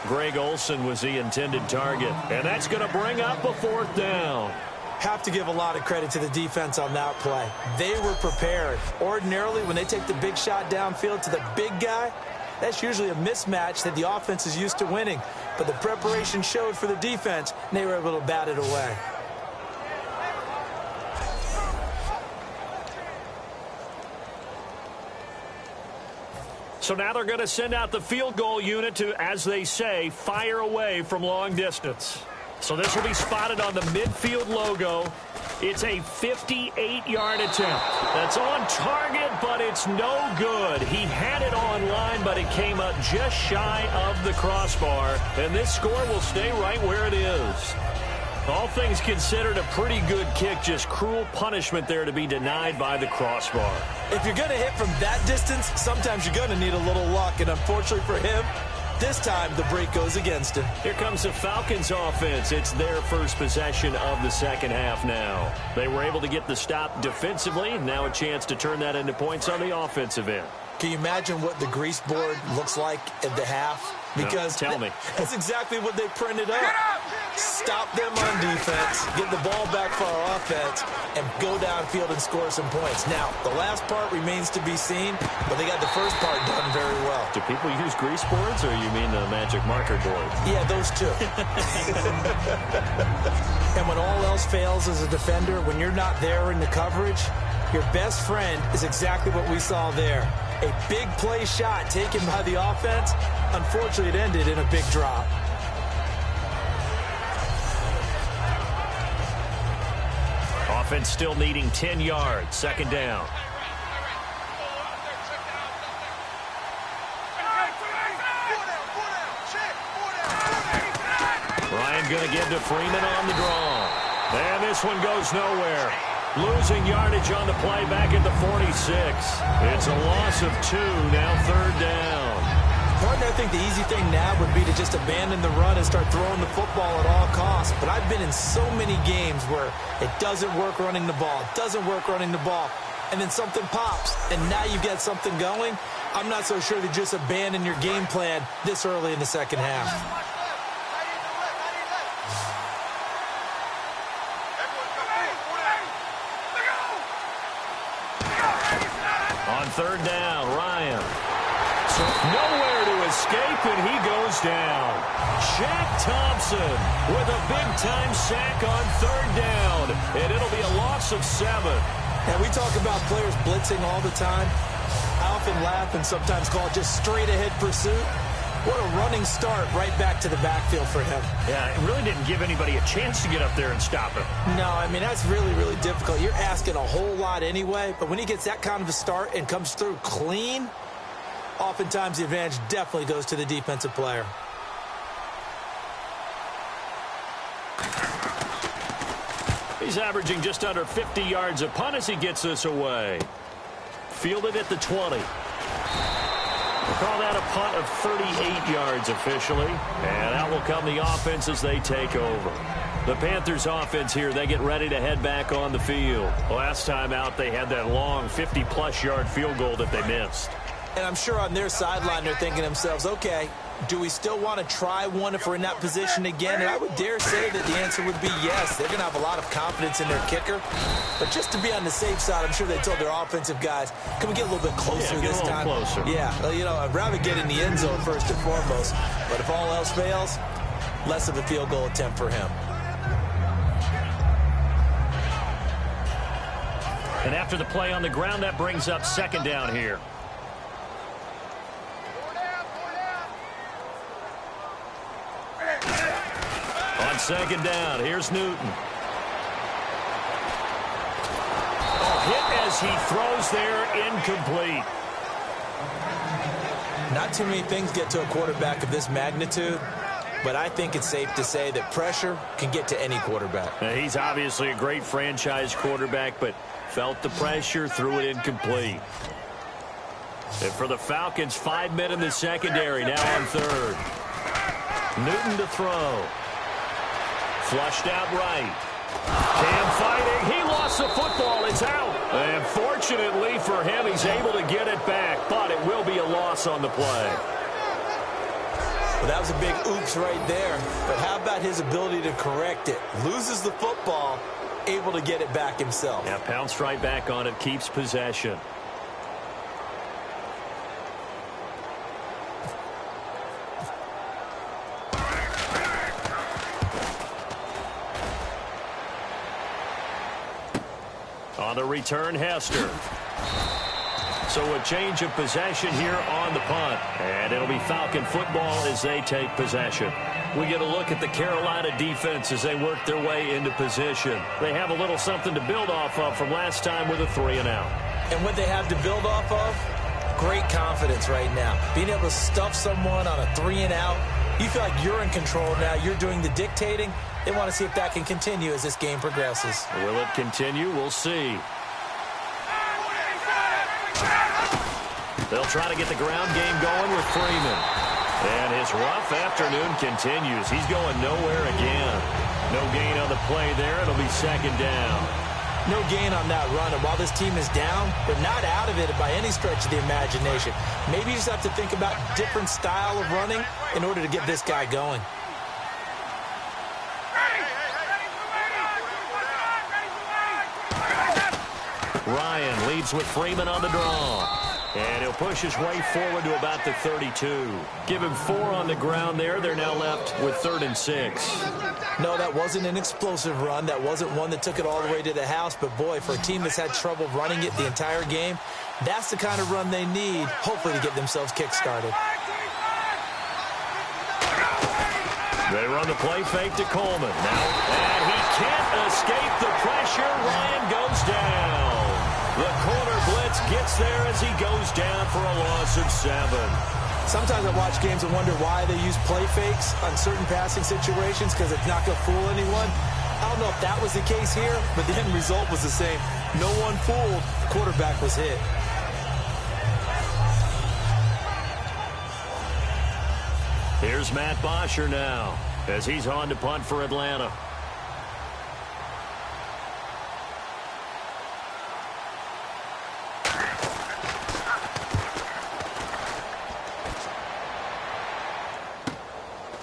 Greg Olsen was the intended target. And that's going to bring up a fourth down. Have to give a lot of credit to the defense on that play. They were prepared. Ordinarily, when they take the big shot downfield to the big guy, that's usually a mismatch that the offense is used to winning. but the preparation showed for the defense, and they were able to bat it away. So now they're going to send out the field goal unit to, as they say, fire away from long distance. So this will be spotted on the midfield logo. It's a 58-yard attempt. That's on target, but it's no good. He had it on line, but it came up just shy of the crossbar. And this score will stay right where it is. All things considered, a pretty good kick, just cruel punishment there to be denied by the crossbar. If you're going to hit from that distance, sometimes you're going to need a little luck, and unfortunately for him, this time the break goes against him. Here comes the Falcons offense. It's their first possession of the second half now. They were able to get the stop defensively, now a chance to turn that into points on the offensive end. Can you imagine what the grease board looks like at the half? Because no, tell me. That's exactly what they printed up. Stop them on defense, get the ball back for our offense, and go downfield and score some points. Now, the last part remains to be seen, but they got the first part done very well. Do people use grease boards, or you mean the magic marker board? Yeah, those two. And when all else fails as a defender, when you're not there in the coverage, your best friend is exactly what we saw there. A big play shot taken by the offense. Unfortunately, it ended in a big drop. Offense still needing 10 yards. Second down. Ryan going to give to Freeman on the draw. And this one goes nowhere. Losing yardage on the play back at the 46. It's a loss of 2, now third down. Partner, I think the easy thing now would be to just abandon the run and start throwing the football at all costs. But I've been in so many games where it doesn't work running the ball, and then something pops, and now you get something going. I'm not so sure to just abandon your game plan this early in the second half. On third down, Ryan. So nowhere to escape, and he goes down. Shaq Thompson with a big-time sack on third down, and it'll be a loss of 7. And we talk about players blitzing all the time. I often laugh and sometimes call it just straight-ahead pursuit. What a running start right back to the backfield for him. Yeah, it really didn't give anybody a chance to get up there and stop him. No, I mean, that's really, really difficult. You're asking a whole lot anyway, but when he gets that kind of a start and comes through clean, oftentimes the advantage definitely goes to the defensive player. He's averaging just under 50 yards a punt as he gets this away. Fielded at the 20. We'll call that a punt of 38 yards officially. And out will come the offense as they take over. The Panthers offense here, they get ready to head back on the field. Last time out, they had that long 50-plus yard field goal that they missed. And I'm sure on their sideline they're thinking to themselves, okay, do we still want to try one if we're in that position again? And I would dare say that the answer would be yes. They're going to have a lot of confidence in their kicker. But just to be on the safe side, I'm sure they told their offensive guys, can we get a little bit closer this time? Closer. Yeah, well, you know, I'd rather get in the end zone first and foremost. But if all else fails, less of a field goal attempt for him. And after the play on the ground, that brings up second down here. On second down, here's Newton. Hit as he throws there, incomplete. Not too many things get to a quarterback of this magnitude, but I think it's safe to say that pressure can get to any quarterback. Now, he's obviously a great franchise quarterback, but felt the pressure, threw it incomplete. And for the Falcons, 5 men in the secondary, now on third. Newton to throw. Flushed out right. Cam fighting. He lost the football. It's out. And fortunately for him, he's able to get it back, but it will be a loss on the play. Well, that was a big oops right there. But how about his ability to correct it? Loses the football, able to get it back himself. Yeah, pounced right back on it, keeps possession. On the return, Hester. So a change of possession here on the punt. And it'll be Falcon football as they take possession. We get a look at the Carolina defense as they work their way into position. They have a little something to build off of from last time with a 3-and-out. And what they have to build off of? Great confidence right now. Being able to stuff someone on a 3-and-out. You feel like you're in control now. You're doing the dictating. They want to see if that can continue as this game progresses. Will it continue? We'll see. They'll try to get the ground game going with Freeman. And his rough afternoon continues. He's going nowhere again. No gain on the play there. It'll be second down. No gain on that run. And while this team is down, they're not out of it by any stretch of the imagination. Maybe you just have to think about different style of running in order to get this guy going. Ryan leads with Freeman on the draw. And he'll push his way forward to about the 32. Give him 4 on the ground there. They're now left with 3rd and 6. No, that wasn't an explosive run. That wasn't one that took it all the way to the house. But, boy, for a team that's had trouble running it the entire game, that's the kind of run they need, hopefully, to get themselves kick-started. They run the play fake to Coleman. Now, and he can't escape the pressure. Ryan goes down. The corner blitz gets there as he goes down for a loss of 7. Sometimes I watch games and wonder why they use play fakes on certain passing situations because it's not going to fool anyone. I don't know if that was the case here, but the end result was the same. No one fooled. The quarterback was hit. Here's Matt Bosher now as he's on to punt for Atlanta.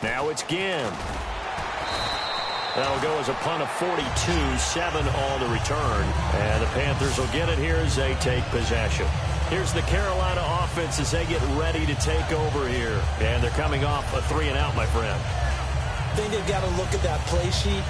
Now it's Ginn. That'll go as a punt of 42, 7 on the return. And the Panthers will get it here as they take possession. Here's the Carolina offense as they get ready to take over here. And they're coming off a 3-and-out, my friend. I think they've got to look at that play sheet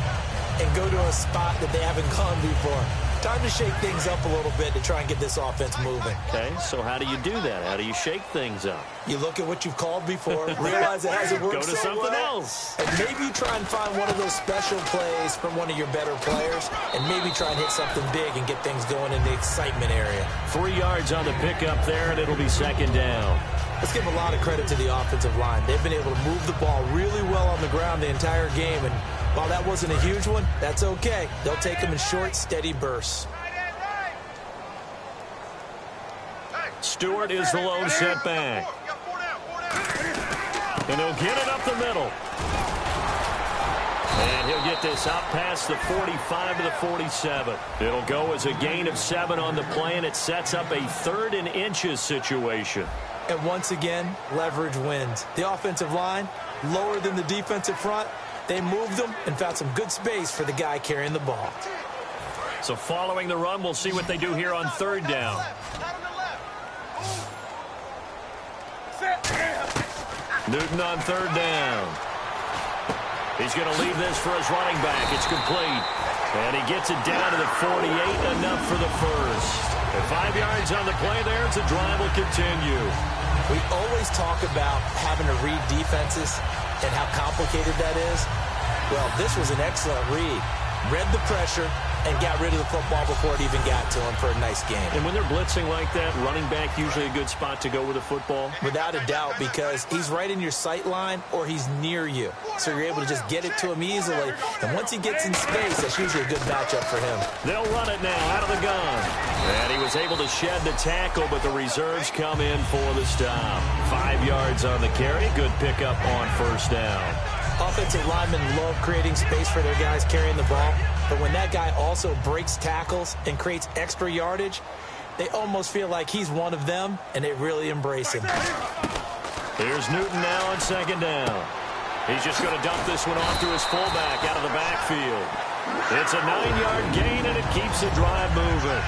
and go to a spot that they haven't gone before. Time to shake things up a little bit to try and get this offense moving. Okay, so how do you do that? How do you shake things up? You look at what you've called before, realize it hasn't worked so well. Go to something else. And maybe you try and find one of those special plays from one of your better players, and maybe try and hit something big and get things going in the excitement area. 3 yards on the pickup there, and it'll be second down. Let's give a lot of credit to the offensive line. They've been able to move the ball really well on the ground the entire game, and while that wasn't a huge one, that's okay. They'll take them in short, steady bursts. Stewart is the lone setback. And he'll get it up the middle. And he'll get this out past the 45 to the 47. It'll go as a gain of 7 on the play, and it sets up a 3rd and inches situation. And once again, leverage wins. The offensive line, lower than the defensive front. They moved them and found some good space for the guy carrying the ball. So following the run, we'll see what they do here on 3rd down. Newton on 3rd down. He's going to leave this for his running back. It's complete. And he gets it down to the 48, enough for the first. And 5 yards on the play there, the drive will continue. We always talk about having to read defenses and how complicated that is. Well, this was an excellent read. Read the pressure and got rid of the football before it even got to him for a nice game. And when they're blitzing like that, running back usually a good spot to go with the football? Without a doubt, because he's right in your sight line or he's near you. So you're able to just get it to him easily. And once he gets in space, that's usually a good matchup for him. They'll run it now out of the gun. And he was able to shed the tackle, but the reserves come in for the stop. 5 yards on the carry. Good pickup on 1st down. Offensive linemen love creating space for their guys carrying the ball. But when that guy also breaks tackles and creates extra yardage, they almost feel like he's one of them, and they really embrace him. Here's Newton now on 2nd down. He's just going to dump this one off to his fullback out of the backfield. It's a 9-yard gain, and it keeps the drive moving.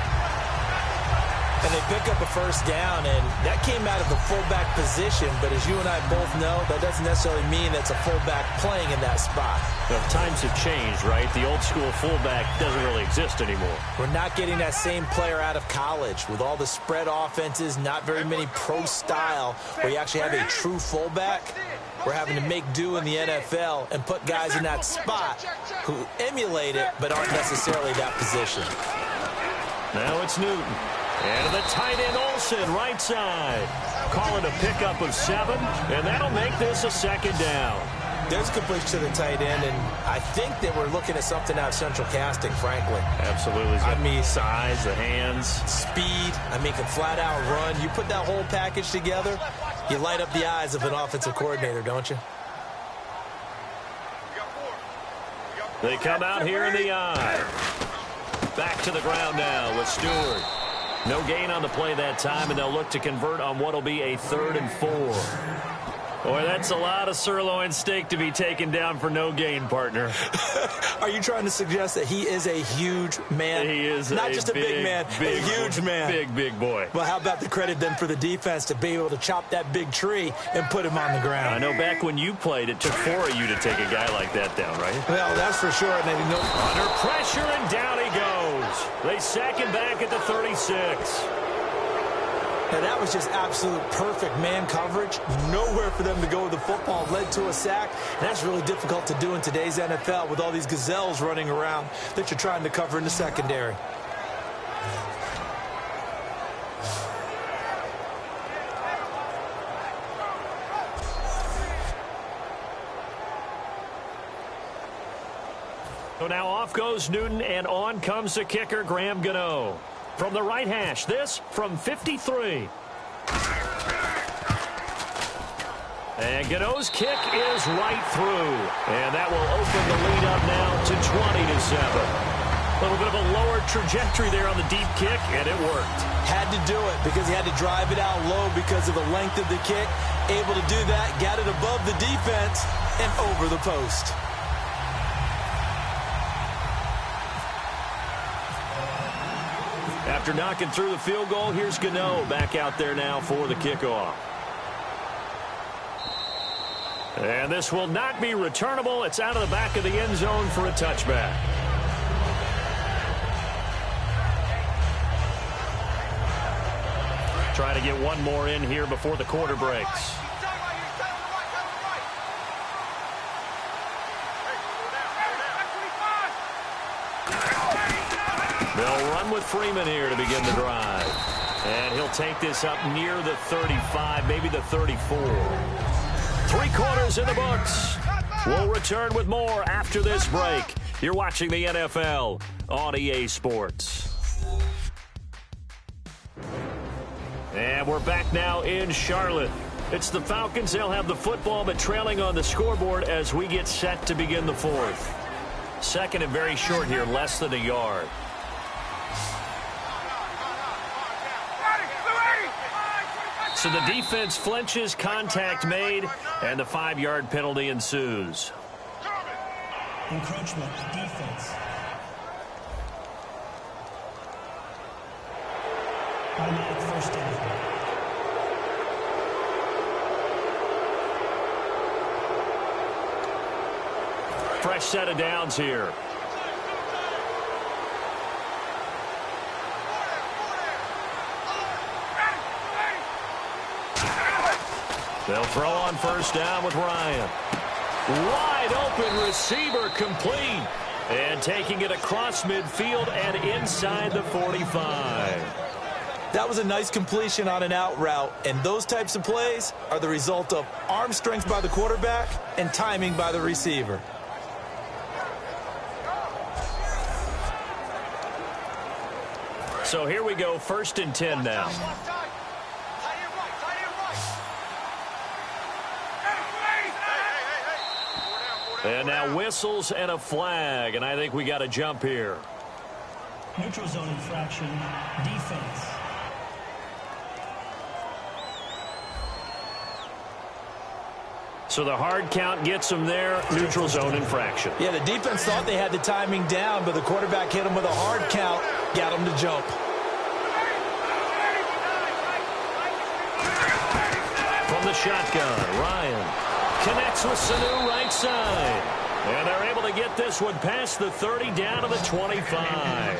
And they pick up a first down, and that came out of the fullback position. But as you and I both know, that doesn't necessarily mean that's a fullback playing in that spot. Well, times have changed, right? The old school fullback doesn't really exist anymore. We're not getting that same player out of college. With all the spread offenses, not very many pro style, where you actually have a true fullback. We're having to make do in the NFL and put guys in that spot who emulate it but aren't necessarily that position. Now it's Newton. And the tight end Olsen, right side. Call it a pickup of 7, and that'll make this a second down. There's a completion to the tight end, and I think that we're looking at something out of central casting, frankly. Absolutely. I mean, size, the hands. Speed. I mean, can flat out run. You put that whole package together, you light up the eyes of an offensive coordinator, don't you? They come out here in the eye. Back to the ground now with Stewart. No gain on the play that time, and they'll look to convert on what will be a 3rd and 4. Boy, that's a lot of sirloin steak to be taken down for no gain, partner. Are you trying to suggest that he is a huge man? He is not just a big man, a huge man. Big boy. Well, how about the credit then for the defense to be able to chop that big tree and put him on the ground? I know back when you played, it took 4 of you to take a guy like that down, right? Well, that's for sure. And under pressure, and down he goes. They sack him back at the 36. Now, that was just absolute perfect man coverage. Nowhere for them to go with the football. Led to a sack. And that's really difficult to do in today's NFL with all these gazelles running around that you're trying to cover in the secondary. So now off goes Newton, and on comes the kicker, Graham Gano. From the right hash, this from 53. And Gano's kick is right through. And that will open the lead up now to 20-7. A little bit of a lower trajectory there on the deep kick, and it worked. Had to do it because he had to drive it out low because of the length of the kick. Able to do that, got it above the defense and over the post. After knocking through the field goal, here's Gano back out there now for the kickoff. And this will not be returnable. It's out of the back of the end zone for a touchback. Try to get one more in here before the quarter breaks. They'll run with Freeman here to begin the drive. And he'll take this up near the 35, maybe the 34. 3 quarters in the books. We'll return with more after this break. You're watching the NFL on EA Sports. And we're back now in Charlotte. It's the Falcons. They'll have the football, but trailing on the scoreboard as we get set to begin the 4th. Second and very short here, less than a yard. So the defense flinches, contact made, and the 5-yard penalty ensues. Encroachment, defense. Automatic first down. Fresh set of downs here. They'll throw on first down with Ryan. Wide open receiver complete. And taking it across midfield and inside the 45. That was a nice completion on an out route. And those types of plays are the result of arm strength by the quarterback and timing by the receiver. So here we go, 1st and 10 now. And now whistles and a flag, and I think we got a jump here. Neutral zone infraction, defense. So the hard count gets them there, neutral zone infraction. Yeah, the defense thought they had the timing down, but the quarterback hit him with a hard count, got him to jump. shotgun. Ryan connects with Sanu right side. And they're able to get this one past the 30 down to the 25.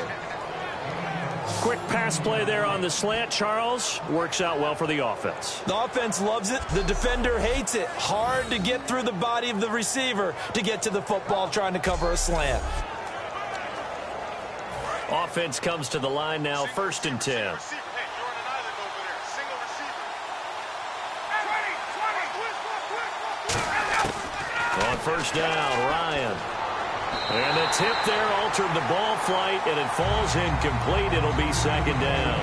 Quick pass play there on the slant, Charles. Works out well for the offense. The offense loves it. The defender hates it. Hard to get through the body of the receiver to get to the football trying to cover a slant. Offense comes to the line now, 1st and 10. On 1st down, Ryan. And the tip there altered the ball flight, and it falls incomplete. It'll be 2nd down.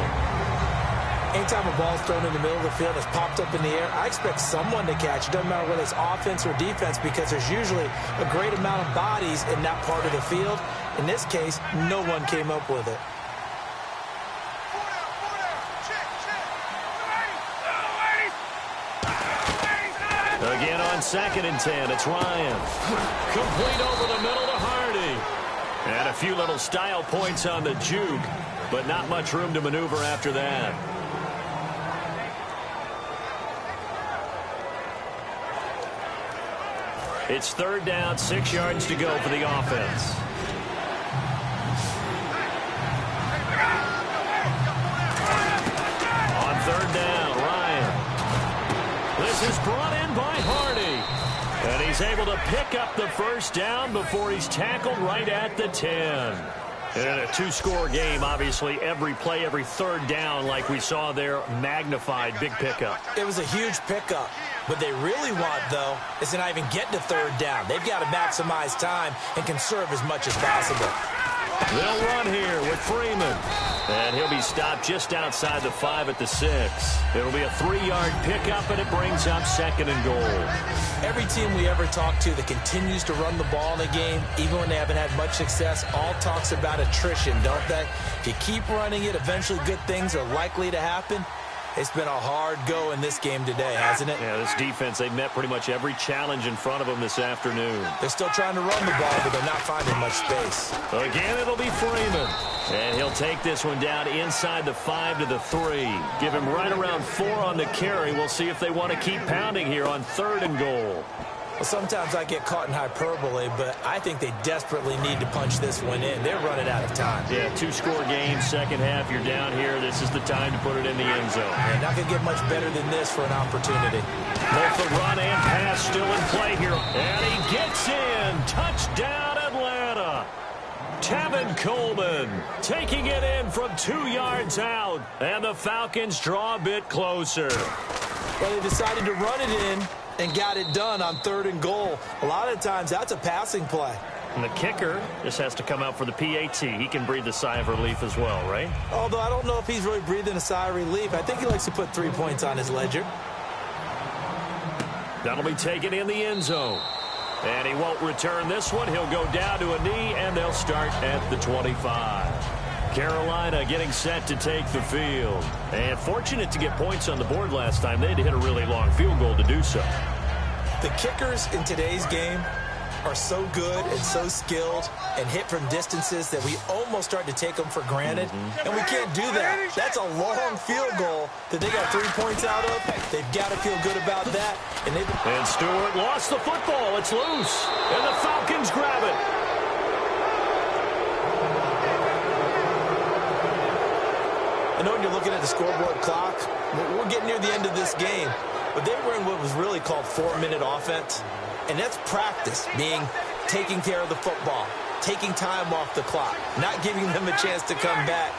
Anytime a ball's thrown in the middle of the field that's popped up in the air, I expect someone to catch. It doesn't matter whether it's offense or defense, because there's usually a great amount of bodies in that part of the field. In this case, no one came up with it. Again on 2nd and 10, it's Ryan. Complete over the middle to Hardy. And a few little style points on the juke, but not much room to maneuver after that. It's 3rd down, 6 yards to go for the offense. On 3rd down, Ryan. This is brought in by Hardy. And he's able to pick up the 1st down before he's tackled right at the 10. And a 2-score game, obviously, every play, every 3rd down, like we saw there, magnified, big pickup. It was a huge pickup. What they really want, though, is to not even get to 3rd down. They've got to maximize time and conserve as much as possible. They'll run here with Freeman. And he'll be stopped just outside the 5 at the 6. It'll be a 3-yard pickup, and it brings up 2nd and goal. Every team we ever talk to that continues to run the ball in a game, even when they haven't had much success, all talks about attrition, don't they? If you keep running it, eventually good things are likely to happen. It's been a hard go in this game today, hasn't it? Yeah, this defense, they've met pretty much every challenge in front of them this afternoon. They're still trying to run the ball, but they're not finding much space. Again, it'll be Freeman. And he'll take this one down inside the 5 to the 3. Give him right around 4 on the carry. We'll see if they want to keep pounding here on 3rd and goal. Well, sometimes I get caught in hyperbole, but I think they desperately need to punch this one in. They're running out of time. Yeah, 2-score game, 2nd half. You're down here. This is the time to put it in the end zone. Yeah, not going to get much better than this for an opportunity. Both the run and pass still in play here. And he gets in. Touchdown, Atlanta. Tevin Coleman taking it in from 2 yards out. And the Falcons draw a bit closer. Well, they decided to run it in and got it done on 3rd and goal. A lot of times, that's a passing play. And the kicker just has to come out for the PAT. He can breathe a sigh of relief as well, right? Although I don't know if he's really breathing a sigh of relief. I think he likes to put 3 points on his ledger. That'll be taken in the end zone. And he won't return this one. He'll go down to a knee, and they'll start at the 25. Carolina getting set to take the field. And fortunate to get points on the board last time. They had to hit a really long field goal to do so. The kickers in today's game are so good and so skilled and hit from distances that we almost start to take them for granted. And we can't do that. That's a long field goal that they got 3 points out of. They've got to feel good about that. And Stewart lost the football. It's loose. And the Falcons grab it. I know when you're looking at the scoreboard clock, we're getting near the end of this game, but they were in what was really called 4-minute offense, and that's practice, meaning taking care of the football, taking time off the clock, not giving them a chance to come back.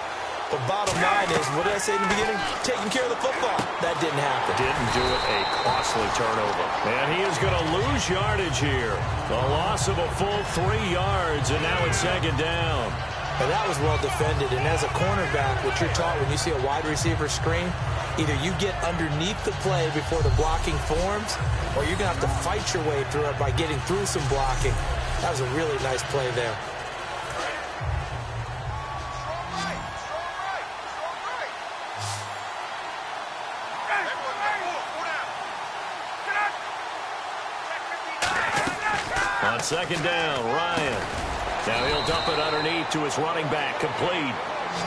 But bottom line is, what did I say in the beginning? Taking care of the football. That didn't happen. Didn't do it. A costly turnover. And he is going to lose yardage here. The loss of a full 3 yards, and now it's 2nd down. And that was well defended. And as a cornerback, what you're taught when you see a wide receiver screen, either you get underneath the play before the blocking forms, or you're going to have to fight your way through it by getting through some blocking. That was a really nice play there. On 2nd down, Ryan. Now he'll dump it underneath to his running back, complete.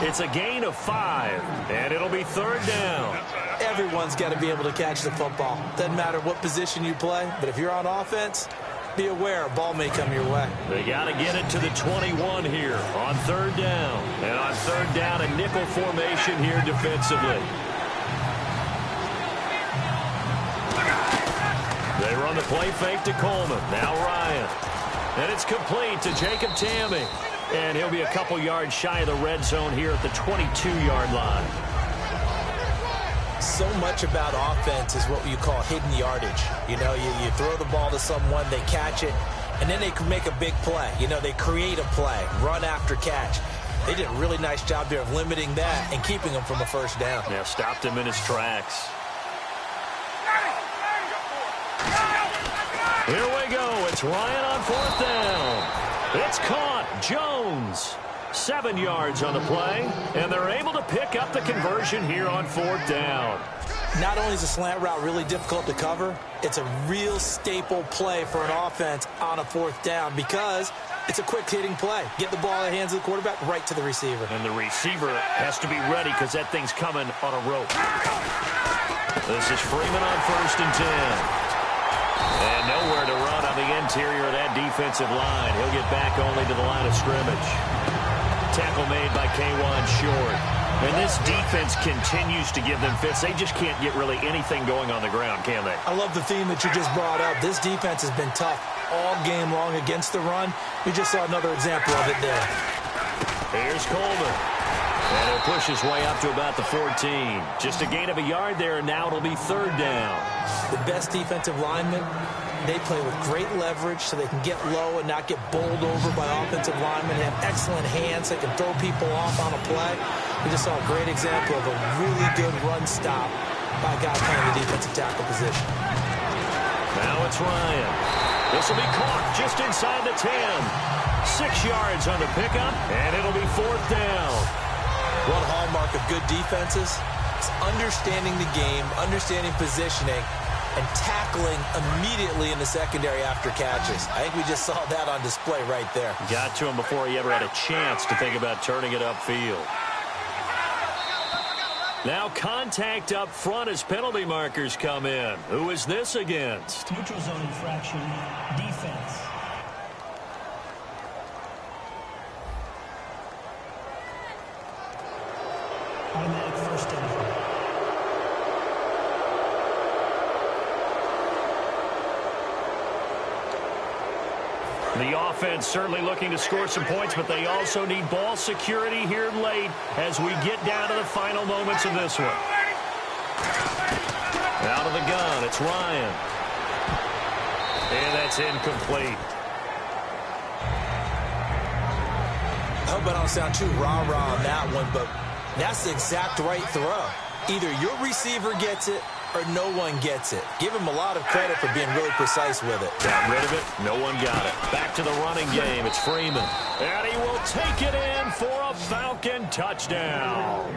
It's a gain of 5, and it'll be 3rd down. Everyone's got to be able to catch the football. Doesn't matter what position you play, but if you're on offense, be aware a ball may come your way. They got to get it to the 21 here on 3rd down. And on 3rd down, a nickel formation here defensively. They run the play fake to Coleman. Now Ryan. And it's complete to Jacob Tamme. And he'll be a couple yards shy of the red zone here at the 22-yard line. So much about offense is what you call hidden yardage. You know, you throw the ball to someone, they catch it, and then they can make a big play. You know, they create a play, run after catch. They did a really nice job there of limiting that and keeping him from a 1st down. Yeah, stopped him in his tracks. Here we go. It's Ryan on 4th down. It's caught. Jones. 7 yards on the play, and they're able to pick up the conversion here on 4th down. Not only is the slant route really difficult to cover, it's a real staple play for an offense on a 4th down because it's a quick-hitting play. Get the ball in the hands of the quarterback right to the receiver. And the receiver has to be ready because that thing's coming on a rope. This is Freeman on 1st and 10. And nowhere to run on the interior of that defensive line. He'll get back only to the line of scrimmage. Tackle made by K'Wan Short. And this defense continues to give them fits. They just can't get really anything going on the ground, can they? I love the theme that you just brought up. This defense has been tough all game long against the run. We just saw another example of it there. Here's Coleman. And he'll push his way up to about the 14. Just a gain of a yard there, and now it'll be 3rd down. The best defensive linemen, they play with great leverage so they can get low and not get bowled over by offensive linemen. They have excellent hands. They can throw people off on a play. We just saw a great example of a really good run stop by a guy playing the defensive tackle position. Now it's Ryan. This will be caught just inside the 10. 6 yards on the pickup, and it'll be 4th down. One hallmark of good defenses is understanding the game, understanding positioning, and tackling immediately in the secondary after catches. I think we just saw that on display right there. Got to him before he ever had a chance to think about turning it upfield. Now contact up front as penalty markers come in. Who is this against? Neutral zone infraction, defense. Automatic 1st down. The offense certainly looking to score some points, but they also need ball security here late as we get down to the final moments of this one. Out of the gun, it's Ryan. And that's incomplete. I hope I don't sound too rah-rah on that one, but that's the exact right throw. Either your receiver gets it or no one gets it. Give him a lot of credit for being really precise with it. Got rid of it. No one got it. Back to the running game. It's Freeman. And he will take it in for a Falcon touchdown.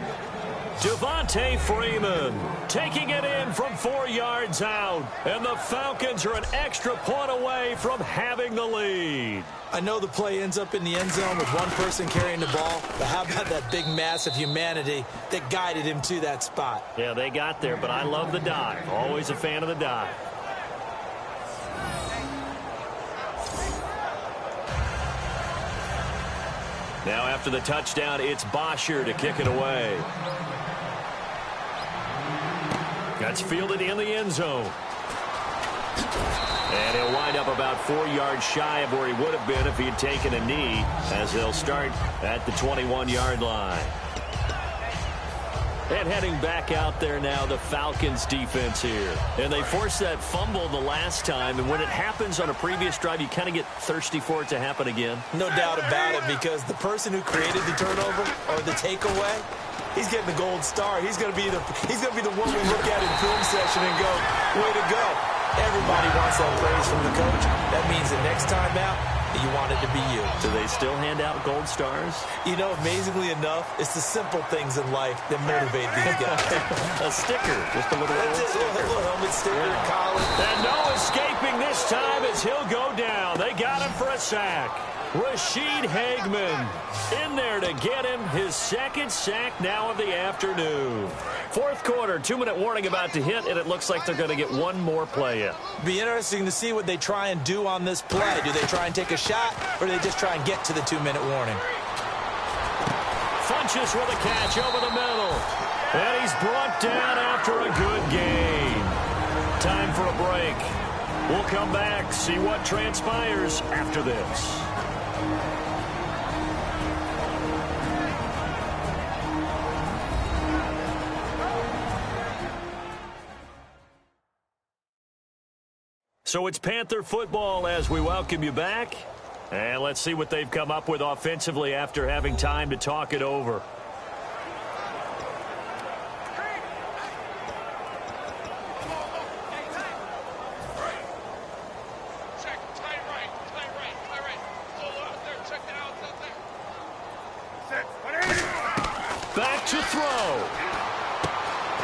Devontae Freeman taking it in from 4 yards out. And the Falcons are an extra point away from having the lead. I know the play ends up in the end zone with one person carrying the ball, but how about that big mass of humanity that guided him to that spot? Yeah, they got there, but I love the dive. Always a fan of the dive. Now after the touchdown, it's Bosher to kick it away. That's fielded in the end zone. And he'll wind up about 4 yards shy of where he would have been if he had taken a knee, as they'll start at the 21-yard line. And heading back out there now, the Falcons defense here. And they forced that fumble the last time, and when it happens on a previous drive, you kind of get thirsty for it to happen again. No doubt about it, because the person who created the turnover or the takeaway, he's getting the gold star. He's going to be the one we look at in film session and go, way to go. Everybody wants that praise from the coach. That means the next time out, you want it to be you. Do they still hand out gold stars? You know, amazingly enough, it's the simple things in life that motivate these guys. A sticker, just a little helmet sticker, collar. And no escaping this time as he'll go down. They got him for a sack. Rashid Hageman in there to get him his second sack now of the afternoon. Fourth quarter, 2-minute warning about to hit, and it looks like they're going to get one more play in. Be interesting to see what they try and do on this play. Do they try and take a shot, or do they just try and get to the 2-minute warning? Funches with a catch over the middle. And he's brought down after a good game. Time for a break. We'll come back, see what transpires after this. So it's Panther football as we welcome you back. And let's see what they've come up with offensively after having time to talk it over. Back to throw.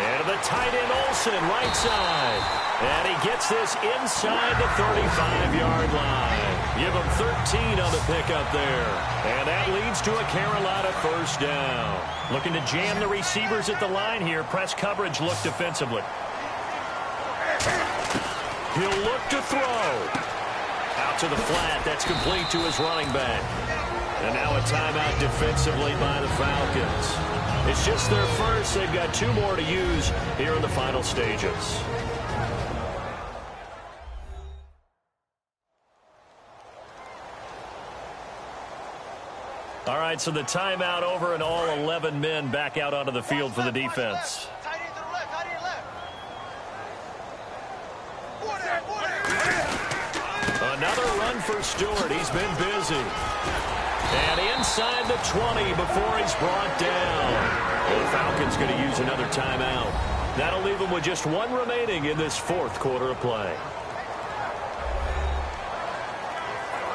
And the tight end Olsen, right side. And he gets this inside the 35-yard line. Give him 13 on the pickup there. And that leads to a Carolina first down. Looking to jam the receivers at the line here. Press coverage look defensively. He'll look to throw. Out to the flat. That's complete to his running back. And now a timeout defensively by the Falcons. It's just their first. They've got 2 more to use here in the final stages. All right, so the timeout over and all 11 men back out onto the field for the defense. Another run for Stewart. He's been busy. And inside the 20 before he's brought down. The Falcons going to use another timeout. That'll leave them with just 1 remaining in this fourth quarter of play.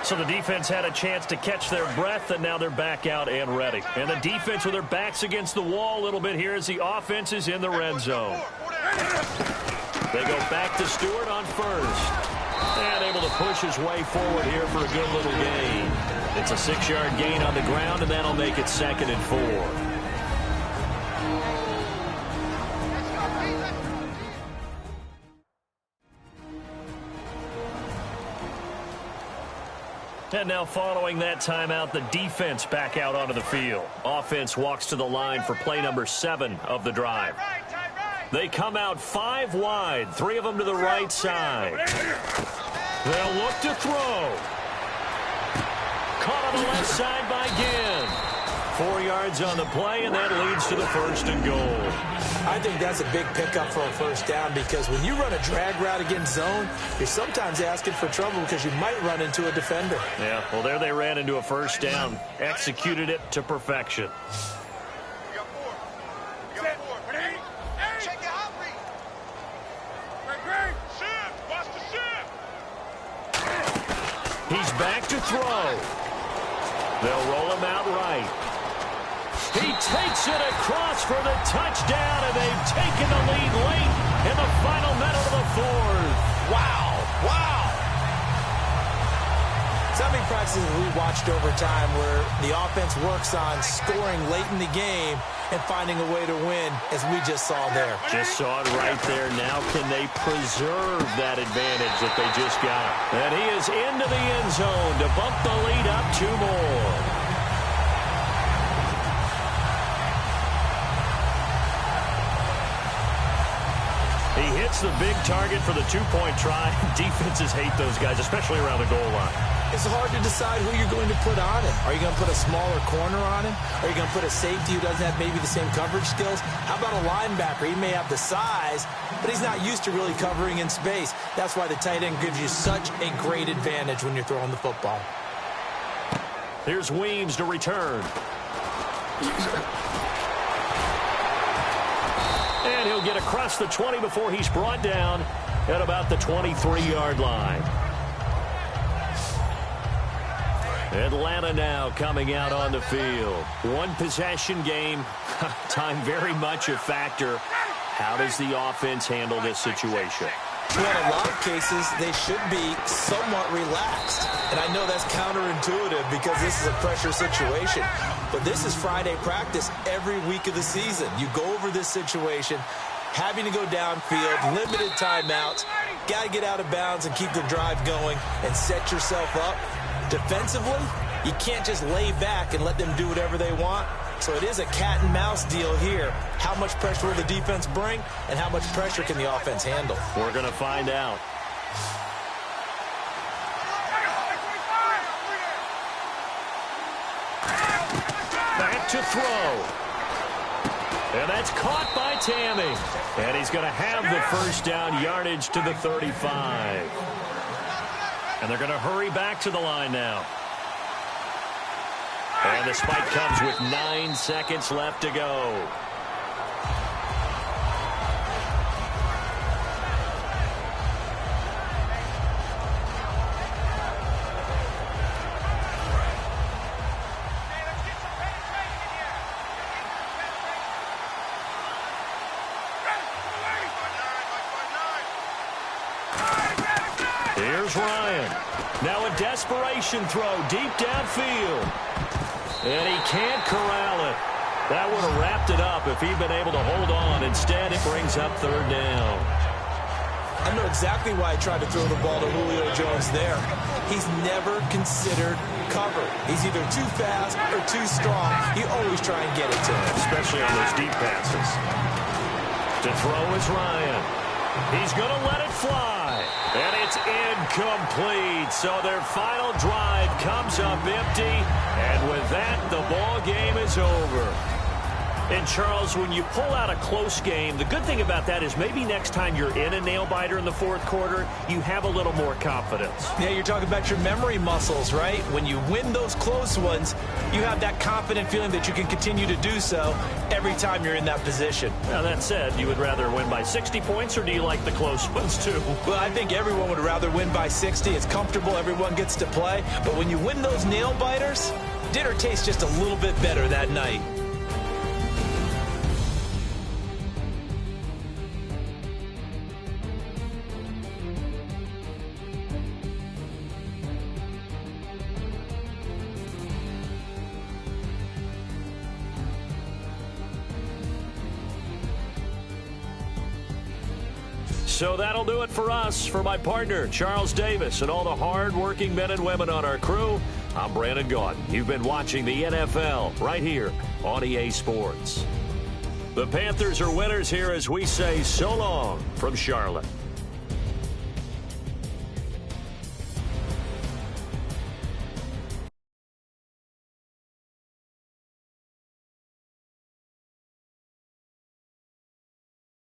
So the defense had a chance to catch their breath, and now they're back out and ready. And the defense with their backs against the wall a little bit here as the offense is in the red zone. They go back to Stewart on first. And able to push his way forward here for a good little gain. It's a 6-yard gain on the ground, and that'll make it 2nd and 4. And now following that timeout, the defense back out onto the field. Offense walks to the line for play number 7 of the drive. They come out 5 wide, 3 of them to the right side. They'll look to throw. Caught on the left side by Ginn. 4 yards on the play, and that leads to the 1st and goal. I think that's a big pickup for a first down because when you run a drag route against zone, you're sometimes asking for trouble because you might run into a defender. Yeah, well, there they ran into a first down. Executed it to perfection. He's back to throw. They'll roll him out right. He takes it across for the touchdown, and they've taken the lead late in the final minute of the 4th. Wow. Wow. So many practices we watched over time where the offense works on scoring late in the game and finding a way to win, as we just saw there. Just saw it right there. Now can they preserve that advantage that they just got? And he is into the end zone to bump the lead up 2 more. He hits the big target for the 2-point try. Defenses hate those guys, especially around the goal line. It's hard to decide who you're going to put on him. Are you going to put a smaller corner on him? Are you going to put a safety who doesn't have maybe the same coverage skills? How about a linebacker? He may have the size, but he's not used to really covering in space. That's why the tight end gives you such a great advantage when you're throwing the football. Here's Weems to return. And he'll get across the 20 before he's brought down at about the 23-yard line. Atlanta now coming out on the field. 1 possession game. Time very much a factor. How does the offense handle this situation? Well, in a lot of cases, they should be somewhat relaxed. And I know that's counterintuitive because this is a pressure situation. But this is Friday practice every week of the season. You go over this situation, having to go downfield, limited timeouts, got to get out of bounds and keep the drive going and set yourself up. Defensively, you can't just lay back and let them do whatever they want. So it is a cat and mouse deal here. How much pressure will the defense bring, and how much pressure can the offense handle? We're going to find out. Back to throw. And that's caught by Tammy. And he's going to have the first down, yardage to the 35. And they're going to hurry back to the line now. And the spike comes with 9 seconds left to go. Here's Ryan. Now a desperation throw deep downfield. And he can't corral it. That would have wrapped it up if he'd been able to hold on. Instead, it brings up third down. I know exactly why I tried to throw the ball to Julio Jones there. He's never considered cover. He's either too fast or too strong. You always try and get it to him. Especially on those deep passes. To throw is Ryan. He's going to let it fly. And it's incomplete. So their final drive comes up empty. And with that, the ball game is over. And, Charles, when you pull out a close game, the good thing about that is maybe next time you're in a nail-biter in the fourth quarter, you have a little more confidence. Yeah, you're talking about your memory muscles, right? When you win those close ones, you have that confident feeling that you can continue to do so every time you're in that position. Now, that said, you would rather win by 60 points, or do you like the close ones, too? Well, I think everyone would rather win by 60. It's comfortable. Everyone gets to play. But when you win those nail-biters, dinner tastes just a little bit better that night. So that'll do it for us. For my partner, Charles Davis, and all the hard-working men and women on our crew, I'm Brandon Gaudin. You've been watching the NFL right here on EA Sports. The Panthers are winners here as we say so long from Charlotte.